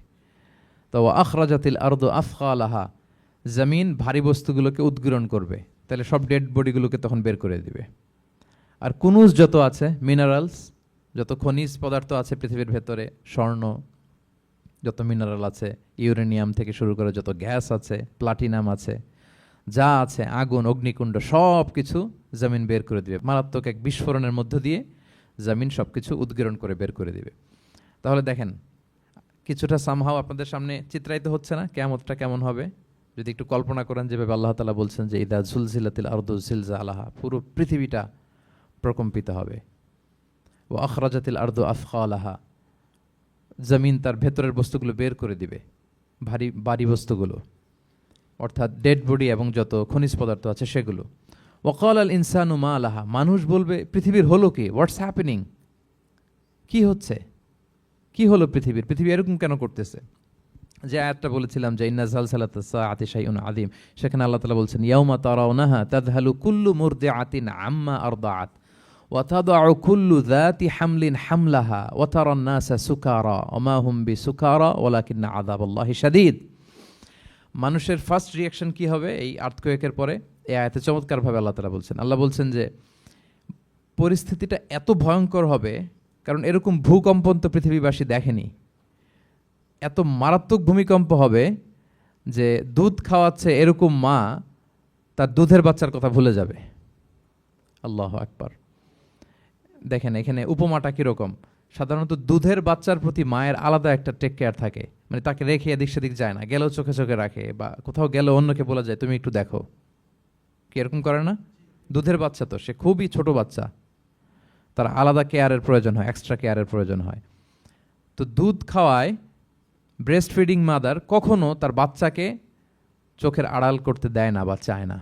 তো আখরাজাতিল আরদু আফকালাহা, জমিন ভারী বস্তুগুলোকে উদ্গীরণ করবে, তাহলে সব ডেড বডিগুলোকে তখন বের করে দিবে। আর কুনুজ যত আছে, মিনারেলস, যত খনিজ পদার্থ আছে পৃথিবীর ভেতরে, স্বর্ণ, যত মিনারেল আছে, ইউরেনিয়াম থেকে শুরু করে যত গ্যাস আছে, প্লাটিনাম আছে, যা আছে, আগুন, অগ্নিকুণ্ড, সব কিছু জমিন বের করে দিবে। মারাত্মক এক বিস্ফোরণের মধ্য দিয়ে জমিন সব কিছু উদ্গীরণ করে বের করে দিবে। তাহলে দেখেন, কিছুটা সামহাও আপনাদের সামনে চিত্রায়িত হচ্ছে না কিয়ামতটা কেমন হবে? যদি একটু কল্পনা করেন যেভাবে আল্লাহ তাআলা বলছেন যে ইদা জুলজিলাতিল আরদু জিলজালাহা, পুরো পৃথিবীটা প্রকম্পিত হবে। ও আখরাজাতিল আরদু আফকালাহা, জমিন তার ভেতরের বস্তুগুলো বের করে দিবে, ভারী বস্তুগুলো, অর্থাৎ ডেড বডি এবং যত খনিজ পদার্থ আছে সেগুলো। ওয়াকাল আল ইনসানু মা লাহা, মানুষ বলবে পৃথিবীর হলো কি, হোয়াটস হ্যাপেনিং, কি হচ্ছে, কি হলো পৃথিবীর, পৃথিবী এরকম কেন করতেছে? যে আয়াতটা বলেছিলাম যে ইন্না জালসালাতাস সাআতি শাইউন আযীম, সেখানে আল্লাহ তাআলা বলছেন ইয়াউমা তারাউনাহা তাযহালু কুল্লু মুরদিআতিন আম্মা আরদাআত ওয়া তাদউ কুল্লু যাতি হামলিন হামলাহা ওয়া তারান নাসা সুকারা ওয়া মা হুম বিসুকারা ওয়ালাকিন্না আযাবাল্লাহি শাদীদ। মানুষের ফার্স্ট রিয়াকশন কি হবে এই আর্থকোয়েকের পরে? এই আয়াতে চমৎকারভাবে আল্লাহ তাআলা বলছেন, আল্লাহ বলছেন যে পরিস্থিতিটা এত ভয়ঙ্কর হবে, কারণ এরকম ভূকম্পন তো পৃথিবীবাসী দেখেনি। এত মারাত্মক ভূমিকম্প হবে যে দুধ খাওয়াচ্ছে এরকম মা তার দুধের বাচ্চার কথা ভুলে যাবে। আল্লাহু আকবার। দেখেন এখানে উপমাটা কিরকম। সাধারণত দুধের বাচ্চার প্রতি মায়ের আলাদা একটা টেক কেয়ার থাকে, মানে তাকে রেখে এদিক সেদিক যায় না, গেলেও চোখে চোখে রাখে, বা কোথাও গেলেও অন্যকে বলা যায় তুমি একটু দেখো, কি এরকম করে না? দুধের বাচ্চা তো সে খুবই ছোট বাচ্চা, তার আলাদা কেয়ারের প্রয়োজন হয়, এক্সট্রা কেয়ারের প্রয়োজন হয়। তো দুধ খাওয়ায় ব্রেস্ট ফিডিং মাদার কখনো তার বাচ্চাকে চোখের আড়াল করতে দেয় না বা চায় না।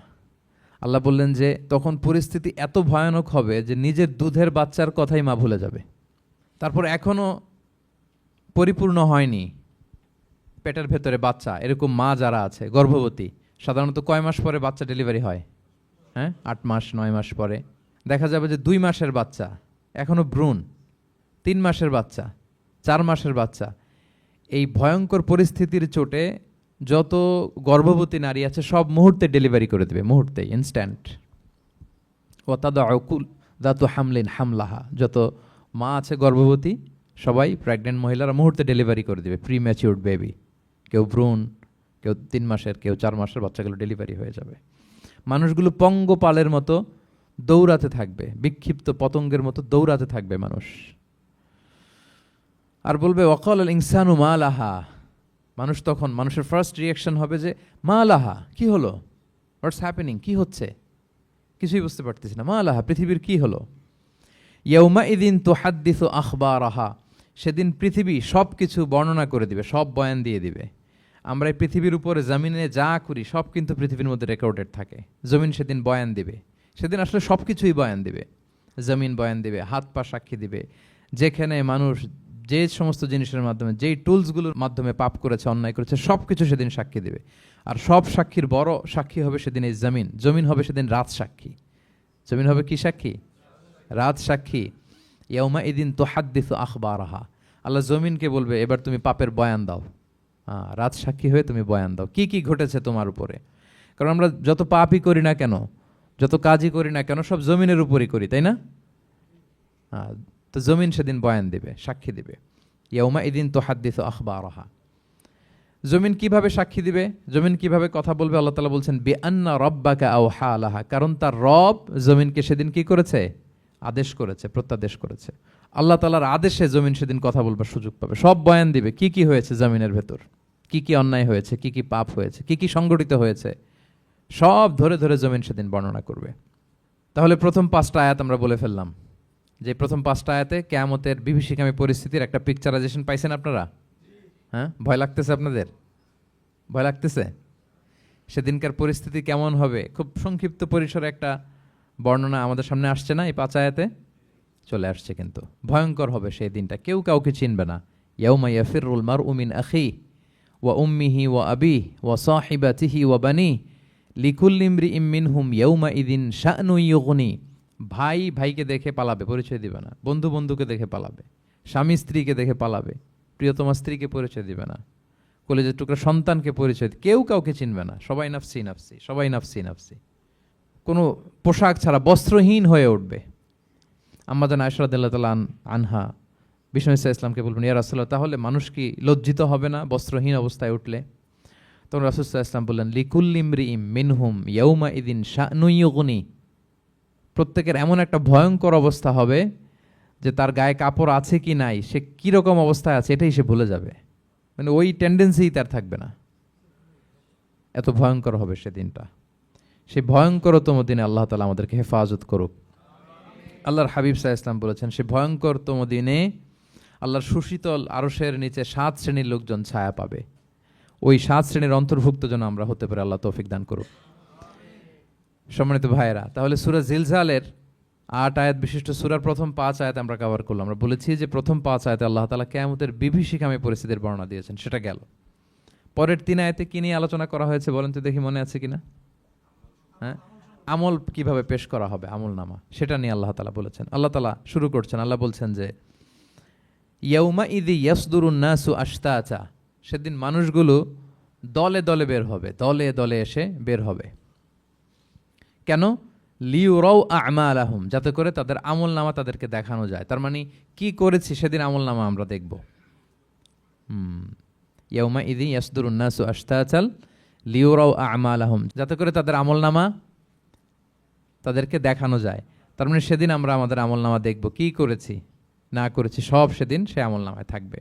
আল্লাহ বললেন যে তখন পরিস্থিতি এত ভয়ানক হবে যে নিজের দুধের বাচ্চার কথাই মা ভুলে যাবে। তারপর এখনো পরিপূর্ণ হয়নি পেটের ভেতরে বাচ্চা, এরকম মা যারা আছে গর্ভবতী, সাধারণত কয় মাস পরে বাচ্চা ডেলিভারি হয়? 8 মাস 9 মাস পরে। দেখা যাবে যে 2 মাসের বাচ্চা, এখনো ভ্রূণ, 3 মাসের বাচ্চা, 4 মাসের বাচ্চা। এই ভয়ঙ্কর পরিস্থিতির চোটে যত গর্ভবতী নারী আছে সব মুহূর্তে ডেলিভারি করে দেবে, মুহূর্তে, ইনস্ট্যান্ট। দাতু হামলিন হামলাহা, যত মা আছে গর্ভবতী সবাই, প্রেগনেন্ট মহিলারা মুহূর্তে ডেলিভারি করে দেবে, প্রি ম্যাচিউরড বেবি, কেউ ভ্রূণ, কেউ 3 মাসের, কেউ 4 মাসের বাচ্চাগুলো ডেলিভারি হয়ে যাবে। মানুষগুলো পঙ্গপালের মতো দৌড়াতে থাকবে, বিক্ষিপ্ত পতঙ্গের মতো দৌড়াতে থাকবে মানুষ। আর বলবে ওয়াকাল আল ইনসানু মা লাহা, মানুষ তখন, মানুষের ফার্স্ট রিয়াকশন হবে যে মা লাহা, কি হলো, হোয়াটস হ্যাপেনিং, কি হচ্ছে, কিছুই বুঝতে পারতেছি না, মা লাহা, পৃথিবীর কি হলো? ইয়াউমা ইদিন তুহাদ্দিসু আখবারাহা, সেদিন পৃথিবী সব কিছু বর্ণনা করে দিবে, সব বয়ান দিয়ে দিবে। আমরা এই পৃথিবীর উপরে জমিনে যা করি সব কিন্তু পৃথিবীর মধ্যে রেকর্ডেড থাকে। জমিন সেদিন বয়ান দিবে, সেদিন আসলে সব কিছুই বয়ান দিবে। জমিন বয়ান দিবে, হাত পা সাক্ষী দিবে, যেখানে মানুষ যে সমস্ত জিনিসের মাধ্যমে, যেই টুলসগুলোর মাধ্যমে পাপ করেছে, অন্যায় করেছে, সব কিছু সেদিন সাক্ষী দিবে। আর সব সাক্ষীর বড় সাক্ষী হবে সেদিন এই জমিন। জমিন হবে সেদিন রাত সাক্ষী। জমিন হবে কি সাক্ষী? রাত সাক্ষী। ইয়াউমা ইদিন তুহাদ্দিসু আখবারাহা, আল্লাহ জমিনকে বলবে এবার তুমি পাপের বয়ান দাও, রাত সাক্ষী হয়ে তুমি বয়ান দাও, কি কি ঘটেছে তোমার উপরে। কারণ আমরা যত পাপই করি না কেন, যত কাজই করি না কেন, সব জমিনের উপরই করি, তাই না? তো জমিন সেদিন বয়ান দিবে, সাক্ষী দিবে। ইয়াউমা ইদিন তুহাদ্দিসু আখবারাহা। জমিন কিভাবে সাক্ষী দিবে, জমিন কিভাবে কথা বলবে? আল্লাহ তাআলা বলছেন বিআন্না রাব্বাকা আওহা লাহা, কারণ তার রব জমিনকে সেদিন কি করেছে? আদেশ করেছে, প্রত্যাদেশ করেছে। আল্লাহ তাআলার আদেশে জমিন সেদিন কথা বলবার সুযোগ পাবে, সব বয়ান দিবে, কি কি হয়েছে জমিনের ভেতর, কি কি অন্যায় হয়েছে, কি কি পাপ হয়েছে, কি কি সংগঠিত হয়েছে, সব ধরে ধরে জমিন সেদিন বর্ণনা করবে। তাহলে প্রথম 5টা আয়াত আমরা বলে ফেললাম, যে প্রথম 5টা আয়াতে কিয়ামতের বিভীষিকামী পরিস্থিতির একটা পিকচারাইজেশন পাইছেন আপনারা? ভয় লাগতেছে আপনাদের? ভয় লাগতেছে? সেদিনকার পরিস্থিতি কেমন হবে খুব সংক্ষিপ্ত পরিসরে একটা বর্ণনা আমাদের সামনে আসছে না, এই 5 আয়াতে চলে আসছে। কিন্তু ভয়ঙ্কর হবে সেই দিনটা, কেউ কাউকে চিনবে না। ইয়াউমা ইয়াফিরুল মারউ মিন আখিহি ওয়া উম্মিহি ওয়া আবিহি ওয়া সাহিবাতিহি ওয়া বানিহি লিকুল্লি ইমরিইম মিনহুম ইয়াউমা ইযিন শা'নুন ইউগনি। ভাই ভাইকে দেখে পালাবে, পরিচয় দিবে না। বন্ধু বন্ধুকে দেখে পালাবে, স্বামী স্ত্রীকে দেখে পালাবে, প্রিয়তমা স্ত্রীকে পরিচয় দিবে না, কলেজের টুকরা সন্তানকে পরিচয়, কেউ কাউকে চিনবে না। সবাই নাফসি নাফসি, সবাই নাফসি নাফসি। কোনো পোশাক ছাড়া বস্ত্রহীন হয়ে উঠবে। আম্মা জান আয়েশা রাদিয়াল্লাহু তাআলা আনহা বিষ্ণু ইসলামকে বলবেন, ইয়া রাসূলুল্লাহ, তাহলে মানুষ কি লজ্জিত হবে না বস্ত্রহীন অবস্থায় উঠলে? তখন রাসূল সাল্লাল্লাহু আলাইহি ওয়াসাল্লাম বললেন, লিকুল্লি ইমরিইম মিনহুম ইয়াউমা ইযিন শা'নুন ইউগনি। প্রত্যেকের এমন একটা ভয়ঙ্কর অবস্থা হবে যে তার গায়ে কাপড় আছে কি নাই, সে কিরকম অবস্থায় আছে এটাই সে ভুলে যাবে। মানে ওই টেন্ডেন্সিই তার থাকবে না। এত ভয়ঙ্কর হবে সেদিনটা। সেই ভয়ঙ্করতম দিনে আল্লাহ তাআলা আমাদেরকে হেফাজত করুক। আল্লাহর হাবিব সাল্লাল্লাহু আলাইহি ওয়াসাল্লাম বলেছেন, সেই ভয়ঙ্করতম দিনে আল্লাহর সুশীতল আরশের নিচে 7 শ্রেণীর লোকজন ছায়া পাবে। ওই 7 শ্রেণীর অন্তর্ভুক্ত যেন আমরা হতে পারি, আল্লাহ তৌফিক দান করুক। সম্মানিত ভাইয়েরা, তাহলে সূরা জিলজালের 8 আয়াত বিশিষ্ট সূরার প্রথম 5 আয়াত আমরা কভার করলাম। আমরা বলেছি যে প্রথম 5 আয়াতে আল্লাহ তাআলা কিয়ামতের বিভীষিকাময় পরিস্থিতির বর্ণনা দিয়েছেন, সেটা গেল। পরের 3 আয়াতে কি নিয়ে আলোচনা করা হয়েছে বলেন তো দেখি, মনে আছে কিনা? হ্যাঁ, আমল কিভাবে পেশ করা হবে, আমল নামা, সেটা নিয়ে আল্লাহ তাআলা বলেছেন। আল্লাহ তাআলা শুরু করছেন, আল্লাহ বলছেন যে ইয়াউমা ইযি ইয়াসদুরুন নাসু আশতাতা। সেদিন মানুষগুলো দলে দলে বের হবে, দলে দলে এসে বের হবে। কেন? লিউরাউ আমালাহুম, যাতে করে তাদের আমল নামা তাদেরকে দেখানো যায়। তার মানে কি করেছি সেদিন আমল নামা আমরা দেখব। ইয়াউমা ইযি ইয়াসদুরুন নাসু আশতাতাল লিউরাউ আমালাহুম, যাতে করে তাদের আমল নামা তাদেরকে দেখানো যায়। তার মানে সেদিন আমরা আমাদের আমল নামা দেখব, কি করেছি না করেছি সব সেদিন সে আমল নামায় থাকবে।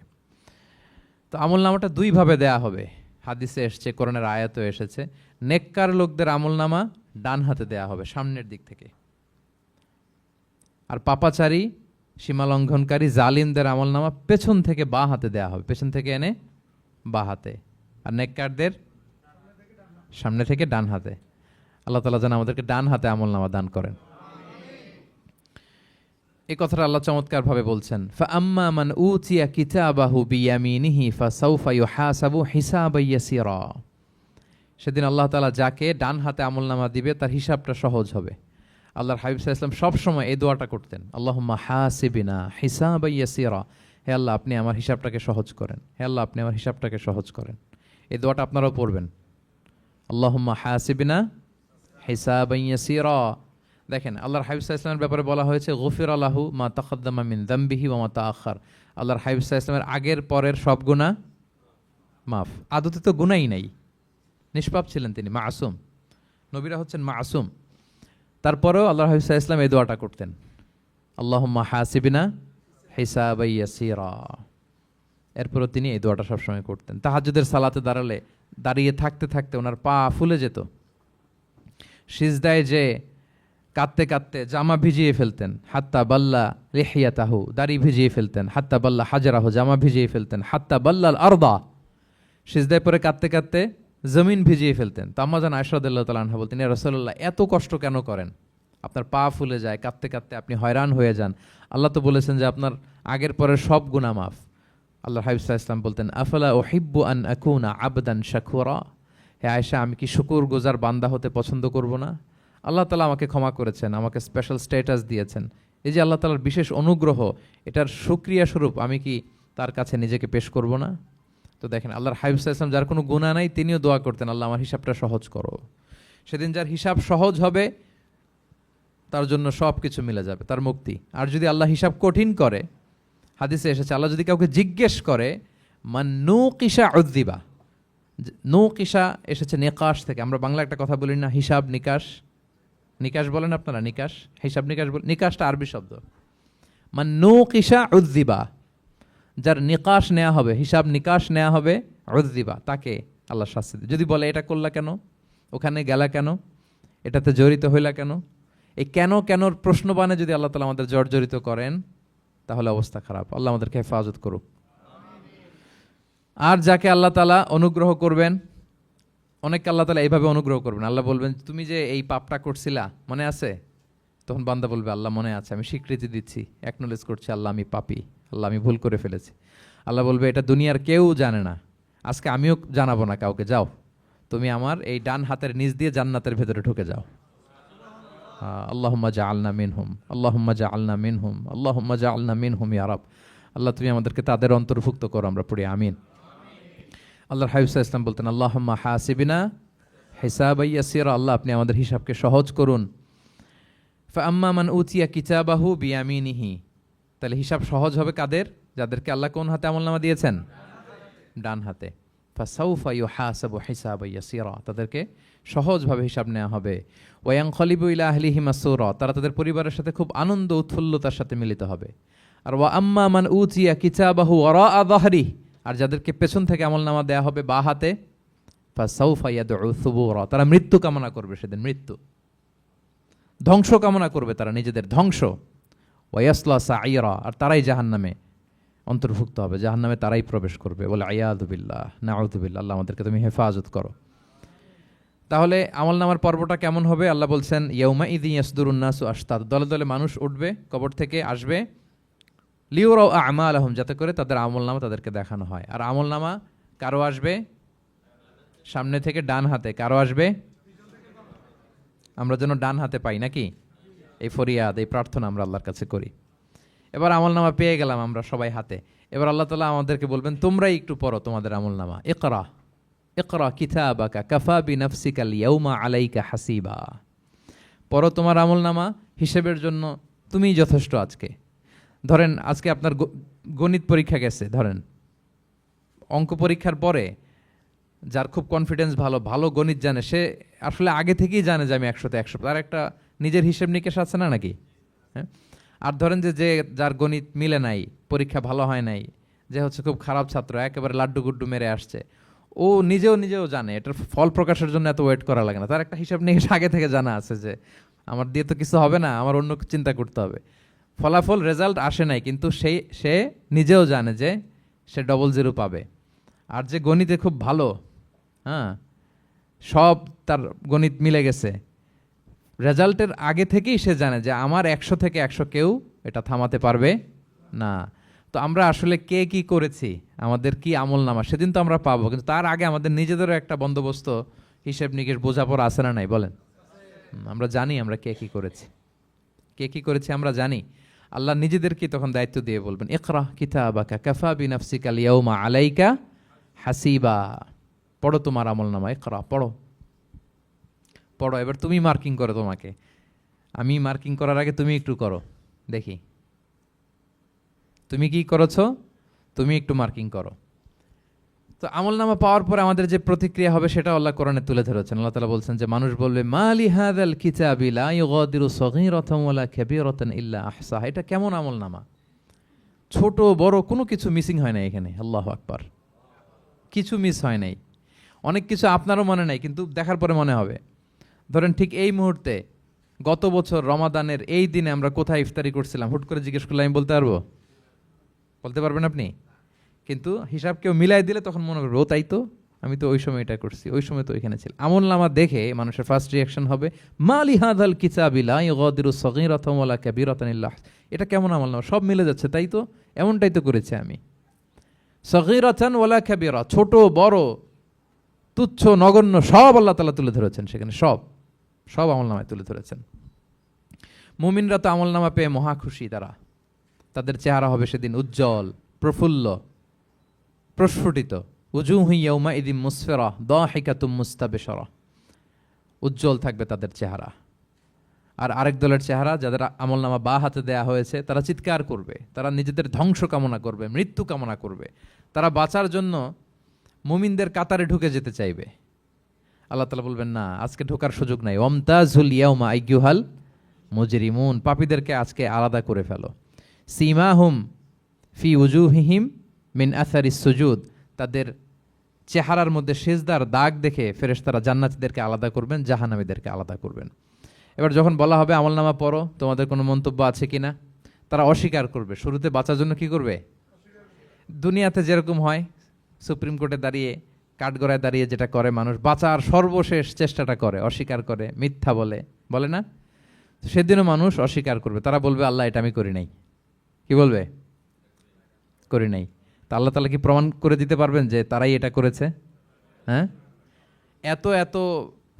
তো আমল নামাটা 2 ভাবে দেয়া হবে, হাদিসে এসেছে, কোরআনের আয়াতও এসেছে। নেককার লোকদের আমল নামা ডান হাতে দেয়া হবে, সামনের দিক থেকে। আর পাপাচারী, সীমালঙ্ঘনকারী, জালিমদের আমল নামা পেছন থেকে বাঁ হাতে দেয়া হবে, পেছন থেকে এনে বাঁ হাতে। আর নেককারদের সামনে থেকে ডান হাতে। আল্লাহ তাআলা যেন আমাদেরকে ডান হাতে আমল নামা দান করেন। এই কথাটা আল্লাহ চমৎকার ভাবে বলছেন, ফাআম্মা মান উতিয়া কিতাবাহু বিয়ামিনিহি ফাসাউফা ইউহাসাবু হিসাবান ইয়াসিরা। সেদিন আল্লাহ তাআলা যাকে ডান হাতে আমলনামা দিবে তার হিসাবটা সহজ হবে। আল্লাহর হাবিব সাল্লাল্লাহু আলাইহি ওয়াসাল্লাম সব সময় এই দোয়াটা করতেন, আল্লাহুম্মা হাসিবিনা হিসাবান ইয়াসিরা। হে আল্লাহ, আপনি আমার হিসাবটাকে সহজ করেন, হে আল্লাহ, আপনি আমার হিসাবটাকে সহজ করেন। এই দোয়াটা আপনারাও পড়বেন, আল্লাহুম্মা হাসিবিনা হিসাবান ইয়াসিরা। দেখেন, আল্লাহর হাবিব সাল্লাল্লাহু আলাইহি ওয়াসাল্লামের ব্যাপারে বলা হয়েছে গফিরা লাহু মা তাকাদ্দামা মিন যামবিহি ওয়া মা তাআখার। আল্লাহর হাবিব সাল্লাল্লাহু আলাইহি ওয়াসাল্লামের আগের পরের সব গুনাহ মাফ। আদতে তো গুনাহই নাই, নিষ্পাপ ছিলেন তিনি, মাসুম। নবীরা হচ্ছেন মাসুম। তারপরেও আল্লাহর হাবিব সাল্লাল্লাহু আলাইহি ওয়াসাল্লাম এই দোয়াটা করতেন, আল্লাহুম্মা হাসিবিনা হিসাবান ইয়াসিরা। এরপরও তিনি এই দোয়াটা সবসময় করতেন। তাহাজ্জুদের সালাতে দাঁড়িয়ে থাকতে থাকতে ওনার পা ফুলে যেত। সিজদায় যে কাঁদতে কাঁদতে জামা ভিজিয়ে ফেলতেন, হাত্তা বাল্লা লিহিয়াতাহু, দাড়ি ভিজিয়ে ফেলতেন, হাত্তা বাল্লা হাজারাহু, জামা ভিজিয়ে ফেলতেন, হাত্তা বাল্লাল আরদা, সিজদায় পরে কাঁদতে কাঁদতে জমিন ভিজিয়ে ফেলতেন। তো আম্মা জান আয়েশা রাদিয়াল্লাহু তাআলা আনহা বলতেন, ইয়া রাসূলুল্লাহ, এত কষ্ট কেন করেন? আপনার পা ফুলে যায়, কাঁদতে কাঁদতে আপনি হয়রান হয়ে যান। আল্লাহ তো বলেছেন যে আপনার আগের পরের সব গুনাহ মাফ। আল্লাহর হাবিব সাল্লাল্লাহু আলাইহি ওয়াসাল্লাম বলতেন, আফালা উহিব্বু আন আকুনা আবদান শাকুরা। হে আয়েশা, আমি কি শুকরগুজার বান্দা হতে পছন্দ করব না? আল্লাহ তাআলা আমাকে ক্ষমা করেছেন, আমাকে স্পেশাল স্ট্যাটাস দিয়েছেন। এই যে আল্লাহ তাআলার বিশেষ অনুগ্রহ, এটার শুকরিয়া স্বরূপ আমি কি তার কাছে নিজেকে পেশ করব না? তো দেখেন, আল্লাহর হাবিব সাল্লাল্লাহু আলাইহি ওয়াসাল্লাম, যার কোনো গুনাহ নাই, তিনিও দোয়া করতেন, আল্লাহ আমার হিসাবটা সহজ করো। সেদিন যার হিসাব সহজ হবে তার জন্য সব কিছু মিলে যাবে, তার মুক্তি। আর যদি আল্লাহ হিসাব কঠিন করে, হাদিসে এসেছে, আল্লাহ যদি কাউকে জিজ্ঞেস করে, মান নুকিশা উযযিবা। নুকিশা এসেছে নিকাশ থেকে। আমরা বাংলা একটা কথা বলি না, হিসাব নিকাশ। নিকাশ বলেন আপনারা? নিকাশ, হিসাব নিকাশ বলেন। নিকাশটা আরবি শব্দ। মান নুকিশা উযযিবা, যার নিকাশ নেওয়া হবে, হিসাব নিকাশ নেওয়া হবে, উযযিবা, তাকে আল্লাহ শাস্তি দেবে। যদি বলে এটা করলা কেন, ওখানে গেলা কেন, এটাতে জড়িত হইলা কেন, এই কেন কেনর প্রশ্নবাণে যদি আল্লাহ তাআলা আমাদের জর্জরিত করেন, তাহলে অবস্থা খারাপ। আল্লাহ আমাদেরকে হেফাজত করুক। আর যাকে আল্লাহ তাআলা অনুগ্রহ করবেন, অনেককে আল্লাহ তাআলা এইভাবে অনুগ্রহ করবেন। আল্লাহ বলবেন, তুমি যে এই পাপটা করছিলা মনে আছে? তখন বান্দা বলবে, আল্লাহ মনে আছে, আমি স্বীকৃতি দিচ্ছি, অ্যাকনোলেজ করছি, আল্লাহ আমি পাপী, আল্লাহ আমি ভুল করে ফেলেছি। আল্লাহ বলবে, এটা দুনিয়ার কেউ জানে না, আজকে আমিও জানাবো না কাউকে, যাও তুমি আমার এই ডান হাতের নিচ দিয়ে জান্নাতের ভেতরে ঢুকে যাও। আল্লাহুম্মা জাআলনা মিনহুম, আল্লাহুম্মা জাআলনা মিনহুম, আল্লাহুম্মা জাআলনা মিনহুম ইয়া রাব। আল্লাহ তুমি আমাদেরকে তাদের অন্তর্ভুক্ত করো, আমরা পড়ি আমিন। আল্লাহর হাবিব সাল্লাল্লাহু আলাইহি ওয়াসাল্লাম বলতেন, আল্লাহুম্মা হাসিবিনা হিসাবান ইয়াসীরা, আল্লাহ আপনি আমাদের হিসাবকে সহজ করুন। ফাআম্মা মান উতিয়া কিতাবাহু বিয়ামিনিহি, তাহলে হিসাব সহজ হবে কাদের? যাদেরকে আল্লাহ কোন হাতে আমলনামা দিয়েছেন? ডান হাতে। ফাসাউফা ইউহাসাবু হিসাবান ইয়াসীরা, তাদেরকে সহজভাবে হিসাব নেওয়া হবে। ওয়ায়ানকালিবু ইলা আহলিহি মাসরুরা, তারা তাদের পরিবারের সাথে খুব আনন্দ উৎফুল্লতার সাথে মিলিত হবে। আর ওয়া আম্মা মান উতিয়া কিতাবাহু ওয়ারাআ যাহরি, আর যাদেরকে পেছন থেকে আমলনামা দেয়া হবে বা হাতে, ফাসাউফা ইয়াদউ সুবুরা, তারা মৃত্যু কামনা করবে, সেদিন মৃত্যু, ধ্বংস কামনা করবে, তারা নিজেদের ধ্বংস। ওয়ায়াসলা সাঈরা, আর তারাই জাহান্নামে অন্তর্ভুক্ত হবে, জাহান্নামে তারাই প্রবেশ করবে। বলে আয়াযু বিল্লাহ, নাউযু বিল্লাহ, আল্লাহ আমাদেরকে তুমি হেফাজত করো। তাহলে আমলনামার পর্বটা কেমন হবে? আল্লাহ বলছেন, ইয়াউমা ইযি ইয়াসদুরুন নাসু আশতাত, দলে দলে মানুষ উঠবে, কবর থেকে আসবে, লিউরাউ আমালাহুম, যাতে করে তাদের আমলনামা তাদেরকে দেখানো হয়। আর আমলনামা কারো আসবে সামনে থেকে ডান হাতে, কারো আসবে, আমরা যেন ডান হাতে পাই নাকি? এই ফরিয়াদ, এই প্রার্থনা আমরা আল্লাহর কাছে করি। এবার আমলনামা পেয়ে গেলাম আমরা সবাই হাতে, এবার আল্লাহ তাআলা আমাদেরকে বলবেন, তোমরাই একটু পড়ো তোমাদের আমলনামা। ইকরা ইকরা কিতাবাকা কাফা বিনাফসিকাল ইয়াউমা আলাইকা হাসিবা, পড়ো তোমার আমলনামা, হিসেবের জন্য তুমিই যথেষ্ট আজকে। ধরেন আজকে আপনার গণিত পরীক্ষা গেছে, ধরেন অঙ্ক পরীক্ষার পরে যার খুব কনফিডেন্স ভালো, ভালো গণিত জানে, সে আসলে আগে থেকেই জানে যে আমি 100তে 100, তার একটা নিজের হিসেব নিকেশ আছে না নাকি? হ্যাঁ। আর ধরেন যে যে যার গণিত মিলে নাই, পরীক্ষা ভালো হয় নাই, যে হচ্ছে খুব খারাপ ছাত্র, একেবারে লাড্ডু গুড্ডু মেরে আসছে, ও নিজেও জানে এটার ফল প্রকাশের জন্য এত ওয়েট করা লাগে না, তার একটা হিসাব নিকেশ আগে থেকে জানা আছে যে আমার দিয়ে তো কিছু হবে না, আমার অন্য চিন্তা করতে হবে। ফলাফল রেজাল্ট আসে নাই, কিন্তু সে নিজেও জানে যে সে 00 পাবে। আর যে গণিতে খুব ভালো, হ্যাঁ, সব তার গণিত মিলে গেছে, রেজাল্টের আগে থেকেই সে জানে যে আমার 100 থেকে 100 কেউ এটা থামাতে পারবে না। তো আমরা আসলে কে কি করেছি, আমাদের কি আমলনামা, সেদিন তো আমরা পাবো, কিন্তু তার আগে আমাদের নিজেদেরও একটা বন্দোবস্ত, হিসেব নিকেশ, বোঝাপড়া আছে না নাই বলেন? আমরা জানি আমরা কে কি করেছি, কে কি করেছি আমরা জানি। আল্লাহ নিজেদেরকে তখন দায়িত্ব দিয়ে বলবেন, ইকরা কিতাবাকা কাফা বিনাফসিকাল ইয়াউমা আলাইকা হাসিবা, পড়ো তোমার আমলনামা, ইকরা, পড়ো পড়ো, এবার তুমি মার্কিং করো তোমাকে, আমি মার্কিং করার আগে তুমি একটু করো দেখি, তুমি কি করেছো, তুমি একটু মার্কিং করো। তো আমলনামা পাওয়ার পরে আমাদের যে প্রতিক্রিয়া হবে সেটা আল্লাহ কোরআনে তুলে ধরেছেন। আল্লাহ তাআলা বলছেন যে মানুষ বলবে, মালি হাযাল কিতাবি লা ইউগাদিরু সগীরাতান ওয়ালা কাবীরাতান ইল্লা আহসাহা, এটা কেমন আমলনামা, ছোট বড় কোনো কিছু মিসিং হয় না এখানে। আল্লাহু আকবার, কিছু মিস হয় নাই। অনেক কিছু আপনারও মনে নাই, কিন্তু দেখার পরে মনে হবে। ধরেন ঠিক এই মুহূর্তে গত বছর রমাদানের এই দিনে আমরা কোথায় ইফতারি করছিলাম, হুট করে জিজ্ঞেস করলে আমি বলতে পারবো? বলতে পারবেন আপনি? কিন্তু হিসাব কেউ মিলাই দিলে তখন মনে করবে, ও তাই তো, আমি তো ওই সময় এটা করছি, ওই সময় তো ওইখানে ছিল। আমলনামা দেখে মানুষের ফার্স্ট রিয়াকশন হবে, মালি হাযাল কিতাবি লা ইউগাদিরু সগীরাতান ওয়ালা কাবীরাতান ইল্লা, এটা কেমন আমলনামা, সব মিলে যাচ্ছে, তাই তো, এমনটাই তো করেছি আমি। সগীরাতান ওয়ালা কাবীরা, ছোট বড় তুচ্ছ নগণ্য সব আল্লাহ তাআলা তুলে ধরেছেন সেখানে, সব আমলনামায় তুলে ধরেছেন। মুমিনরা তো আমলনামা পেয়ে মহা খুশি, তাদের চেহারা হবে সেদিন উজ্জ্বল, প্রফুল্ল, প্রস্ফুটিত। উজুহু ইয়াউমাইযিন মুসফিরা দাহিকাতুম মুস্তাবশিরা, উজ্জ্বল থাকবে তাদের চেহারা। আর আরেক দলের চেহারা, যাদের আমলনামা বা হাতে দেয়া হয়েছে, তারা চিৎকার করবে, তারা নিজেদের ধ্বংস কামনা করবে, মৃত্যু কামনা করবে, তারা বাঁচার জন্য মুমিনদের কাতারে ঢুকে যেতে চাইবে। আল্লাহ তাআলা বলবেন, না, আজকে ঢোকার সুযোগ নাই। ওয়ামতাজুল ইয়াউমা আইয়ুহাল মুজরিমুন, পাপীদেরকে আজকে আলাদা করে ফেলো। সীমাহুম ফি উজুহিহিম মিন আসারিস সুজুদ, তাদের চেহারার মধ্যে সিজদার দাগ দেখে ফেরেশতারা জান্নাতীদেরকে আলাদা করবেন, জাহান্নামীদেরকে আলাদা করবেন। এবার যখন বলা হবে আমলনামা পড়ো, তোমাদের কোনো মন্তব্য আছে কিনা, তারা অস্বীকার করবে। শুরুতে বাঁচার জন্য কি করবে? দুনিয়াতে যেরকম হয়, সুপ্রিম কোর্টে দাঁড়িয়ে কাঠগড়ায় দাঁড়িয়ে যেটা করে মানুষ, বাঁচার সর্বশেষ চেষ্টাটা করে, অস্বীকার করে, মিথ্যা বলে, বলে না? সেদিনও মানুষ অস্বীকার করবে, তারা বলবে আল্লাহ এটা আমি করি নাই। কি বলবে? করি নাই। তা আল্লাহ তাআলা কি প্রমাণ করে দিতে পারবেন যে তারাই এটা করেছে? হ্যাঁ, এত এত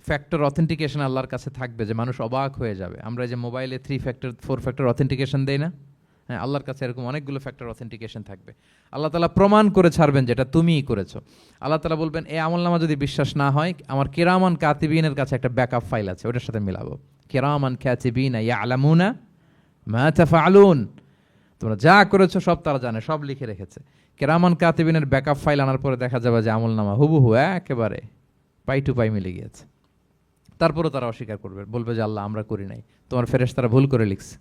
ফ্যাক্টর অথেন্টিকেশন আল্লাহর কাছে থাকবে যে মানুষ অবাক হয়ে যাবে। আমরা যে মোবাইলে 3 ফ্যাক্টর 4 ফ্যাক্টর অথেন্টিকেশন দেই না, হ্যাঁ, আল্লাহর কাছে এরকম অনেকগুলো ফ্যাক্টর অথেন্টিকেশন থাকবে। আল্লাহ তাআলা প্রমাণ করে ছাড়বেন যেটা তুমিই করেছো। আল্লাহ তাআলা বলবেন এই আমলনামা যদি বিশ্বাস না হয়, আমার কিরামান কাতিবিনের কাছে একটা ব্যাকআপ ফাইল আছে, ওটার সাথে মিলাবো। কিরামান কাতিবিনা ইয়ালামুনা মা তাফআলুন, তোমরা যা করেছো সব তারা জানে, সব লিখে রেখেছে। কিরামান কাতিবিনের ব্যাকআপ ফাইল আনার পরে দেখা যাবে যে আমলনামা হুবহু একেবারে পাই টু পাই মিলে গিয়েছে। তারপরও তারা অস্বীকার করবে, বলবে যে আল্লাহ আমরা করি নাই, তোমার ফেরেশতারা ভুল করে লিখছে।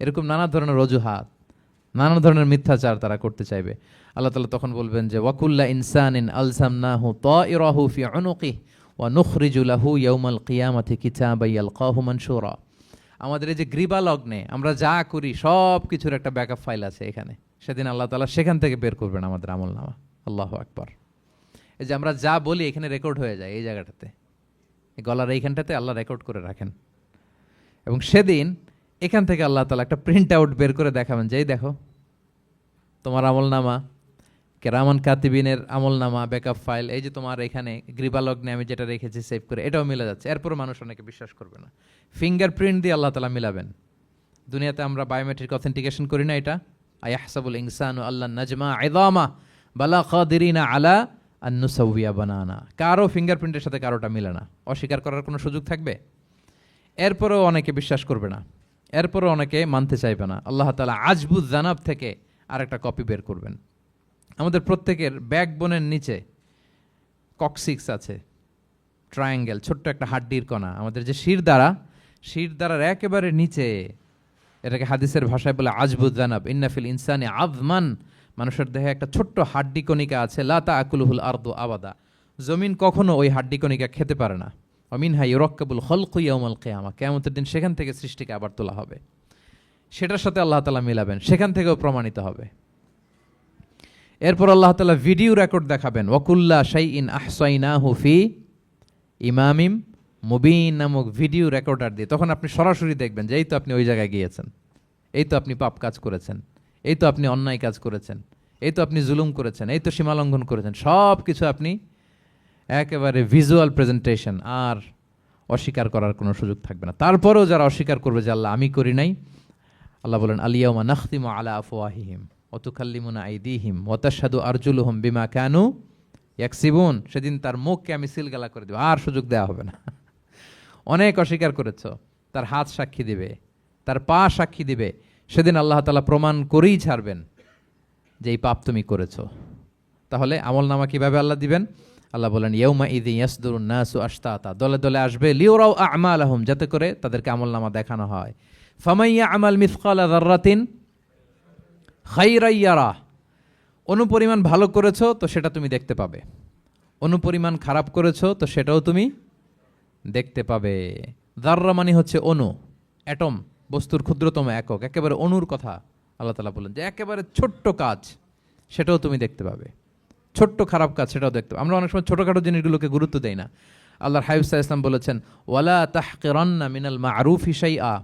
এরকম নানা ধরনের অজুহাত, নানা ধরনের মিথ্যাচার তারা করতে চাইবে। আল্লাহ তাআলা তখন বলবেন যে ওয়াকুল্লা ইনসানিন আলজামনাহু তাইরাহু ফি উনুকিহি ওয়া নুখরিজু লাহু ইয়াউমাল কিয়ামাতি কিতাবান ইয়ালকাহু মানশুরা। আমাদের এই যে গ্রীবা লগ্নে আমরা যা করি সব কিছুর একটা ব্যাকআপ ফাইল আছে এখানে, সেদিন আল্লাহ তাআলা সেখান থেকে বের করবেন আমাদের আমলনামা। আল্লাহু আকবার। এই যে আমরা যা বলি এখানে রেকর্ড হয়ে যায়, এই জায়গাটাতে, এই গলার এইখানটাতে আল্লাহ রেকর্ড করে রাখেন। এবং সেদিন এখান থেকে আল্লাহ তাআলা একটা প্রিন্ট আউট বের করে দেখাবেন যে এই দেখো তোমার আমলনামা, কেরামান কাতিবিনের আমলনামা ব্যাকআপ ফাইল, এই যে তোমার এখানে গ্রীবালগ্নে আমি যেটা রেখেছি সেভ করে, এটাও মিলে যাচ্ছে। এরপর মানুষ অনেকে বিশ্বাস করবে না। ফিঙ্গারপ্রিন্ট দিয়ে আল্লাহ তাআলা মিলাবেন। দুনিয়াতে আমরা বায়োমেট্রিক অথেন্টিকেশন করি না, এটা আয়াহসাবুল ইনসানু আল্লাহ নাজমা ইযামা বালা কাদিরিনা আলা আন নুসাউইয়া বানানা। কারো ফিঙ্গারপ্রিন্টের সাথে কারোটা মিলে না, অস্বীকার করার কোনো সুযোগ থাকবে? এরপরেও অনেকে বিশ্বাস করবে না, এরপরও অনেকে মানতে চাইবে না। আল্লাহ তাআলা আজবুজ জানাব থেকে আরেকটা কপি বের করবেন। আমাদের প্রত্যেকের ব্যাকবোনের নিচে কক্সিক্স আছে, ট্রায়াঙ্গেল, ছোট্ট একটা হাড্ডির কণা, আমাদের যে শিরদাঁড়ার একেবারে নিচে, এটাকে হাদিসের ভাষায় বলে আজবুজ জানাব। ইন্নাফিল ইনসানি আযমান, মানুষের দেহে একটা ছোট্ট হাড্ডি কণিকা আছে, লা তাআকুলুহুল আরদু আবাদা, জমিন কখনো ওই হাড্ডি কণিকা খেতে পারে না। মিনহা ইউরাক্কাবুল খালকু ইয়াউমাল কিয়ামা, কিয়ামতের দিন সেখান থেকে সৃষ্টিকে আবার তোলা হবে। সেটার সাথে আল্লাহ তাআলা মিলাবেন, সেখান থেকেও প্রমাণিত হবে। এরপর আল্লাহ তাআলা ভিডিও রেকর্ড দেখাবেন। ওয়াকুল্লা শাইইন আহসাইনাহু ফি ইমামিম মুবিন নামক ভিডিও রেকর্ডার দিয়ে তখন আপনি সরাসরি দেখবেন যে এই তো আপনি ওই জায়গায় গিয়েছেন, এই তো আপনি পাপ কাজ করেছেন, এই তো আপনি অন্যায় কাজ করেছেন, এই তো আপনি জুলুম করেছেন, এই তো সীমালঙ্ঘন করেছেন, সব কিছু আপনি একেবারে ভিজুয়াল প্রেজেন্টেশন, আর অস্বীকার করার কোনো সুযোগ থাকবে না। তারপরেও যারা অস্বীকার করবে যে আল্লাহ আমি করি নাই, আল্লাহ বলেন আলিয়াউমা নাখতিমু আলা আফওয়াহিহিম ওয়া তুকাল্লিমুনা আইদিহিম ওয়া তাশহাদু আরজুলুহুম বিমা কানু ইয়াকসিবুন। সেদিন তার মুখকে আমি সিলগালা করে দেব, আর সুযোগ দেওয়া হবে না। অনেক অস্বীকার করেছ, তার হাত সাক্ষী দিবে, তার পা সাক্ষী দিবে। সেদিন আল্লাহ তাআলা প্রমাণ করেই ছাড়বেন যে এই পাপ তুমি করেছো। তাহলে আমলনামা কিভাবে আল্লাহ দিবেন? আল্লাহ বলেন ইয়াউমা ইযি ইয়াসদুরুন নাসু আশতাতা, দলে দলে আসবে, লিউরাউ আমালাহুম, যাতে করে তাদেরকে আমলনামা দেখানো হয়। ফামান ইয়ামাল মিসকালা যাররাতিন খাইরান ইয়ারা, অনুপরিমাণ ভালো করেছো তো সেটা তুমি দেখতে পাবে, অনুপরিমাণ খারাপ করেছো তো সেটাও তুমি দেখতে পাবে। যাররা মানে হচ্ছে অণু, অ্যাটম, বস্তুর ক্ষুদ্রতম একক, একেবারে অণুর কথা আল্লাহ তাআলা বলেন যে একেবারে ছোট্ট কাজ সেটাও তুমি দেখতে পাবে, ছোট্ট খারাপ কাজ সেটাও দেখতে পাবে। আমরা অনেক সময় ছোটখাটো জিনিসগুলোকে গুরুত্ব দেই না। আল্লাহর হাবিব সাল্লাল্লাহু আলাইহি ওয়াসাল্লাম বলেছেন ওয়ালা তাহকিরান্না মিনাল মা'রুফি শাইআ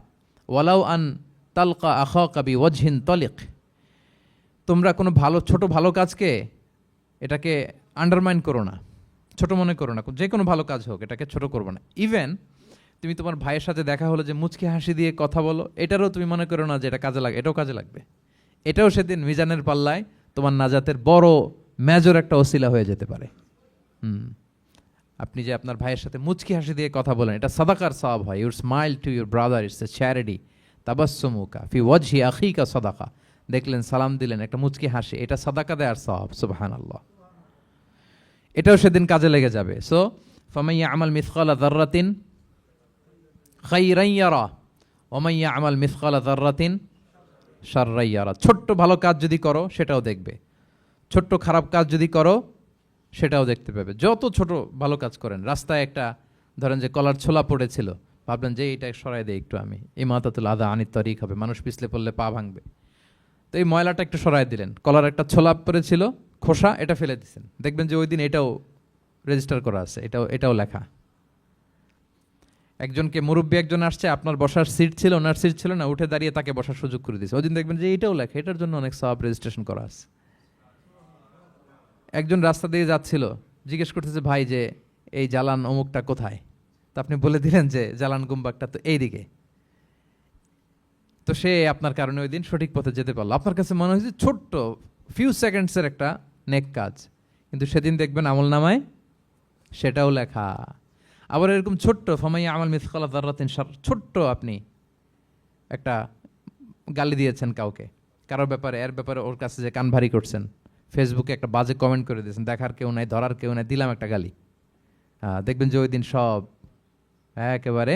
ওয়ালাউ আন তালকা আখাকা বিওয়াজহিন তালিক। তোমরা কোনো ছোট ভালো কাজকে এটাকে আন্ডারমাইন করো না, ছোট মনে করো না, যে কোনো ভালো কাজ হোক এটাকে ছোট করবো না। ইভেন তুমি তোমার ভাইয়ের সাথে দেখা হলো যে মুচকি হাসি দিয়ে কথা বলো, এটারও তুমি মনে করো না যে এটা কাজে লাগে, এটাও কাজে লাগবে, এটাও সেদিন মিজানের পাল্লায় তোমার নাজাতের বড় মেজর একটা ওসিলা হয়ে যেতে পারে। আপনি যে আপনার ভাইয়ের সাথে মুচকি হাসি দিয়ে কথা বলেন, এটা সাদাকার সওয়াব হয়। Your smile to your brother it's a charity, তাবাসসুমুকা ফি ওয়াজহি আখিকা সাদাকা, দেখলেন সালাম দিলেন, একটা মুচকি হাসি, এটা সাদাকা দেওয়ার সওয়াব। সুবহানাল্লাহ, এটাও সেদিন কাজে লেগে যাবে। সো ফামান ইয়ামাল মিসকালা যাররাতিন খাইরান ইয়ারা ওয়া মান ইয়ামাল মিসকালা যাররাতিন শাররান ইয়ারা। ছোট্ট ভালো কাজ যদি করো সেটাও দেখবে, ছোট্ট খারাপ কাজ যদি করো সেটাও দেখতে পাবে। যত ছোট ভালো কাজ করেন, রাস্তায় একটা ধরেন যে কলার ছোলা পড়েছিল, ভাবলেন যে এইটা সরাই দেয় একটু, আমি ইমাতাতুল আযা আনিত তারিক হবে, মানুষ পিছলে পড়লে পা ভাঙবে, তো এই ময়লাটা একটু সরাই দিলেন। কলার একটা ছোলা পড়েছিল, খোসা এটা ফেলে দিচ্ছেন, দেখবেন যে ওই দিন এটাও রেজিস্টার করা আছে, এটাও লেখা। একজনকে মুরব্বী একজন আসছে, আপনার বসার সিট ছিল, ওনার সিট ছিল না, উঠে দাঁড়িয়ে তাকে বসার সুযোগ করে দিয়েছে, ওই দিন দেখবেন যে এটাও লেখা, এটার জন্য অনেক সওয়াব রেজিস্ট্রেশন করা আছে। একজন রাস্তা দিয়ে যাচ্ছিল, জিজ্ঞেস করতেছে ভাই যে এই জালান অমুকটা কোথায়, তো আপনি বলে দিলেন যে জালান গুম্বাকটা তো এইদিকে, তো সে আপনার কারণে ওই দিন সঠিক পথে যেতে পারলো। আপনার কাছে মনে হয়েছে ছোট্ট ফিউ সেকেন্ডসের একটা নেক কাজ, কিন্তু সেদিন দেখবেন আমল নামায় সেটাও লেখা। আবার এরকম ছোট্ট ফামাইয়া আমাল মিসকালা যাররাতিন শার, ছোট্ট আপনি একটা গালি দিয়েছেন কাউকে, কারোর ব্যাপারে, এর ব্যাপারে ওর কাছে যে কান ভারী করছেন, ফেসবুকে একটা বাজে কমেন্ট করে দিয়েছেন, দেখার কেউ নাই, ধরার কেউ নাই, দিলাম একটা গালি, দেখবেন যে ওই দিন সব একেবারে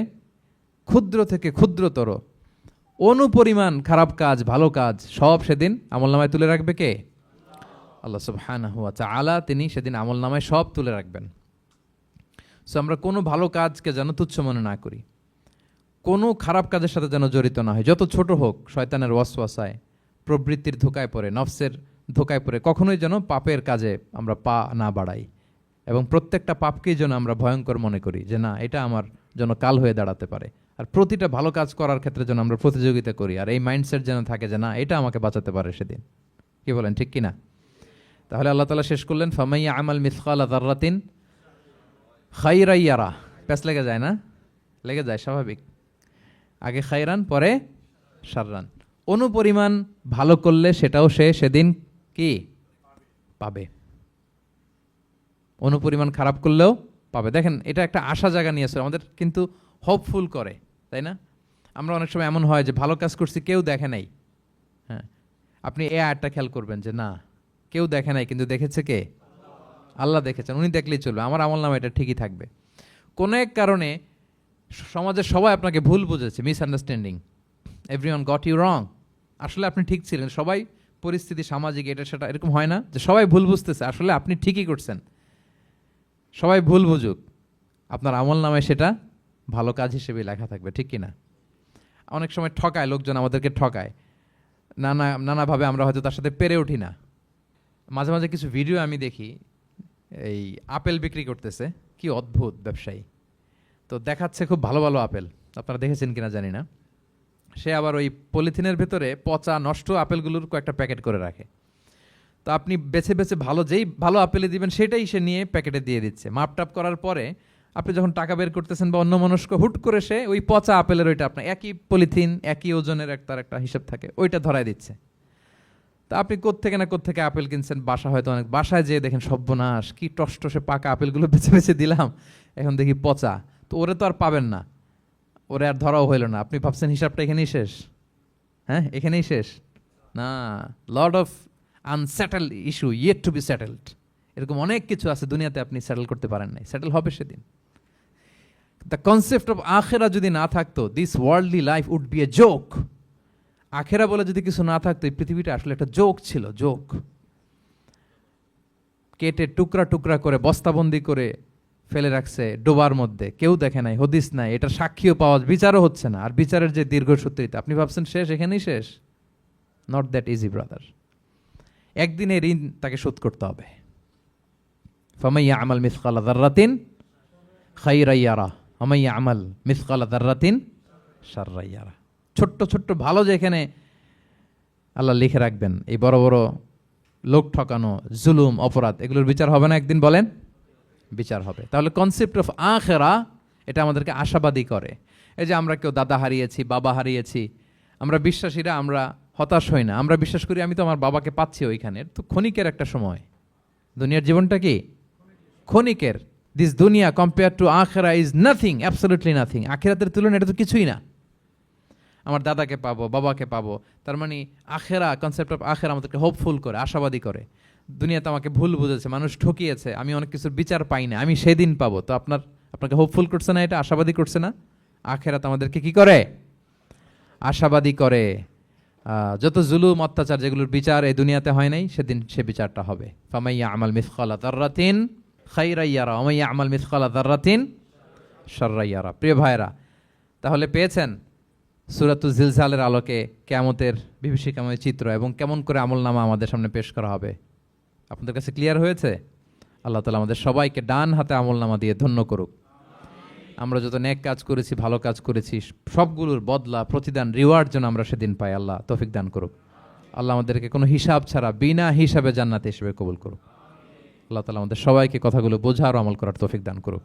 ক্ষুদ্র থেকে ক্ষুদ্রতর অনুপরিমাণ খারাপ কাজ, ভালো কাজ সব সেদিন আমলনামায় তুলে রাখবে কে? আল্লাহ সুবহানাহু ওয়া তাআলা, তিনি সেদিন আমলনামায় সব তুলে রাখবেন। সো আমরা কোনো ভালো কাজকে যেন তুচ্ছ মনে না করি, কোনো খারাপ কাজের সাথে যেন জড়িত না হয়, যত ছোট হোক। শয়তানের ওয়াসওয়াসায়, প্রবৃত্তির ধোকায় পড়ে, নফসের ধোকায় পড়ে কখনোই যেন পাপের কাজে আমরা পা না বাড়াই, এবং প্রত্যেকটা পাপকেই যেন আমরা ভয়ঙ্কর মনে করি, যে না এটা আমার জন্য কাল হয়ে দাঁড়াতে পারে। আর প্রতিটা ভালো কাজ করার ক্ষেত্রে যেন আমরা প্রতিযোগিতা করি, আর এই মাইন্ডসেট যেন থাকে যে না এটা আমাকে বাঁচাতে পারে সেদিন। কি বলেন, ঠিক কিনা? তাহলে আল্লাহ তাআলা শেষ করলেন ফামাইয়া আমাল মিসকালা যাররাতিন খাইরান ইয়ারা। প্যাচ লেগে যায় না? লেগে যায়, স্বাভাবিক। আগে খাইরান, পরে শাররান। অনুপরিমাণ ভালো করলে সেটাও সে সেদিন কি পাবে, অনুপরিমাণ খারাপ করলেও পাবে। দেখেন, এটা একটা আশা জায়গা নিয়ে আসে আমাদের, কিন্তু হোপফুল করে, তাই না? আমরা অনেক সময় এমন হয় যে ভালো কাজ করছি, কেউ দেখে নাই। হ্যাঁ, আপনি এই আয়াতটা খেয়াল করবেন যে না, কেউ দেখে নাই, কিন্তু দেখেছে কে? আল্লাহ দেখেছেন, উনি দেখলেই চলবে, আমার আমল নামা এটা ঠিকই থাকবে। কোনো এক কারণে সমাজের সবাই আপনাকে ভুল বুঝেছে, misunderstanding, everyone got you wrong, আসলে আপনি ঠিক ছিলেন। সবাই পরিস্থিতি, সামাজিক, এটা সেটা, এরকম হয় না যে সবাই ভুল বুঝতেছে, আসলে আপনি ঠিকই করছেন। সবাই ভুল বুঝুক, আপনার আমল নামায় সেটা ভালো কাজ হিসেবে লেখা থাকবে, ঠিক কিনা? অনেক সময় ঠকায় লোকজন, আমাদেরকে ঠকায় নানাভাবে, আমরা হয়তো তার সাথে পেরে উঠি না। মাঝে মাঝে কিছু ভিডিও আমি দেখি, এই আপেল বিক্রি করতেছে, কি অদ্ভুত ব্যবসায়ী, তো দেখাচ্ছে খুব ভালো ভালো আপেল, আপনারা দেখেছেন কিনা জানি না। সে আবার ওই পলিথিনের ভেতরে পচা নষ্ট আপেলগুলোর কয়েকটা প্যাকেট করে রাখে, তো আপনি বেছে বেছে যেই ভালো আপেলে দিবেন সেটাই সে নিয়ে প্যাকেটে দিয়ে দিচ্ছে। মাপটাপ করার পরে আপনি যখন টাকা বের করতেছেন বা অন্য মানুষকে, হুট করে সে ওই পচা আপেলের ওইটা, আপনার একই পলিথিন, একই ওজনের তার একটা হিসাব থাকে, ওইটা ধরায় দিচ্ছে। তা আপনি কোত্থেকে না কোত্থেকে আপেল কিনছেন, বাসা হয়তো অনেক, বাসায় যেয়ে দেখেন সর্বনাশ, কি টসটসে পাকা আপেলগুলো বেছে বেছে দিলাম, এখন দেখি পচা। তো ওরে তো আর পাবেন না, ওরে আর ধরাও হইল না। আপনি ভাবছেন হিসাবটা এখানেই শেষ? হ্যাঁ, এখানেই শেষ না। Lot of unsettled issue yet to be settled, এরকম অনেক কিছু আছে দুনিয়াতে আপনি সেটেল করতে পারেন নাই, সেটেল হবে সেদিন। দ্য কনসেপ্ট অফ আখেরা যদি না থাকতো, this worldly life would be a joke. আখেরা বলে যদি কিছু না থাকতো, এই পৃথিবীটা আসলে একটা জোক ছিল, জোক। কেটে টুকরা টুকরা করে বস্তাবন্দি করে ফেলে রাখছে ডোবার মধ্যে, কেউ দেখে নাই, হদিস নাই, এটা সাক্ষীও পাওয়া, বিচারও হচ্ছে না। আর বিচারের যে দীর্ঘসূত্রিতা, আপনি ভাবছেন শেষ, এখানেই শেষ? Not that easy brother. একদিনে ঋণ তাকে শোধ করতে হবে। ফামাইয়া আমাল মিসকালা যাররাতিন খাইরান ইয়ারা ওমাইয়া আমাল মিসকালা যাররাতিন শাররান ইয়ারা। ছোট্ট ছোট্ট ভালো যেখানে আল্লাহ লিখে রাখবেন, এই বড় বড় লোক ঠকানো, জুলুম, অপরাধ, এগুলোর বিচার হবে না একদিন? বলেন, বিচার হবে। তাহলে কনসেপ্ট অফ আখেরা, এটা আমাদেরকে আশাবাদী করে। এই যে আমরা কেউ দাদা হারিয়েছি, বাবা হারিয়েছি, আমরা বিশ্বাসীরা, আমরা হতাশ হই না, আমরা বিশ্বাস করি আমি তো আমার বাবাকে পাচ্ছি ওইখানে। তো ক্ষণিকের একটা সময়, দুনিয়ার জীবনটা কি ক্ষণিকের। দিস দুনিয়া কম্পেয়ার টু আখেরা ইজ নাথিং, অ্যাবসলিউটলি নাথিং। আখেরাতের তুলনায় এটা তো কিছুই না। আমার দাদাকে পাবো, বাবাকে পাবো, তার মানে আখেরা, কনসেপ্ট অফ আখেরা আমাদেরকে হোপফুল করে, আশাবাদী করে। দুনিয়াতে আমাকে ভুল বুঝেছে, মানুষ ঠকিয়েছে, আমি অনেক কিছুর বিচার পাই না, আমি সেদিন পাবো। তো আপনাকে হোপফুল করছে না, এটা আশাবাদী করছে না? আখেরাত আমাদেরকে কি করে? আশাবাদী করে। যত জুলুম, অত্যাচার, যেগুলোর বিচার এই দুনিয়াতে হয় নাই, সেদিন সে বিচারটা হবে। ফামাইয়া আমাল মিসকালা যাররাতিন খাইরান ইয়ারা ওমাইয়া আমাল মিসকালা যাররাতিন শাররান ইয়ারা। প্রিয় ভাইরা, তাহলে পেয়েছেন সূরাতুজ জিলজালের আলোকে কিয়ামতের বিভীষিকাময় চিত্র, এবং কেমন করে আমলনামা আমাদের সামনে পেশ করা হবে। আপনাদের কাছে ক্লিয়ার হয়েছে? আল্লাহ তাআলা আমাদের সবাইকে ডান হাতে আমলনামা দিয়ে ধন্য করুক। আমরা যত নেক কাজ করেছি, ভালো কাজ করেছি, সবগুলোর বদলা, প্রতিদান, রিওয়ার্ড যেন আমরা সেদিন পাই। আল্লাহ তৌফিক দান করুক। আল্লাহ আমাদেরকে কোনো হিসাব ছাড়া বিনা হিসাবে জান্নাতে হিসেবে কবুল করুক। আল্লাহ তাআলা আমাদের সবাইকে কথাগুলো বোঝার ও আমল করার তৌফিক দান করুক।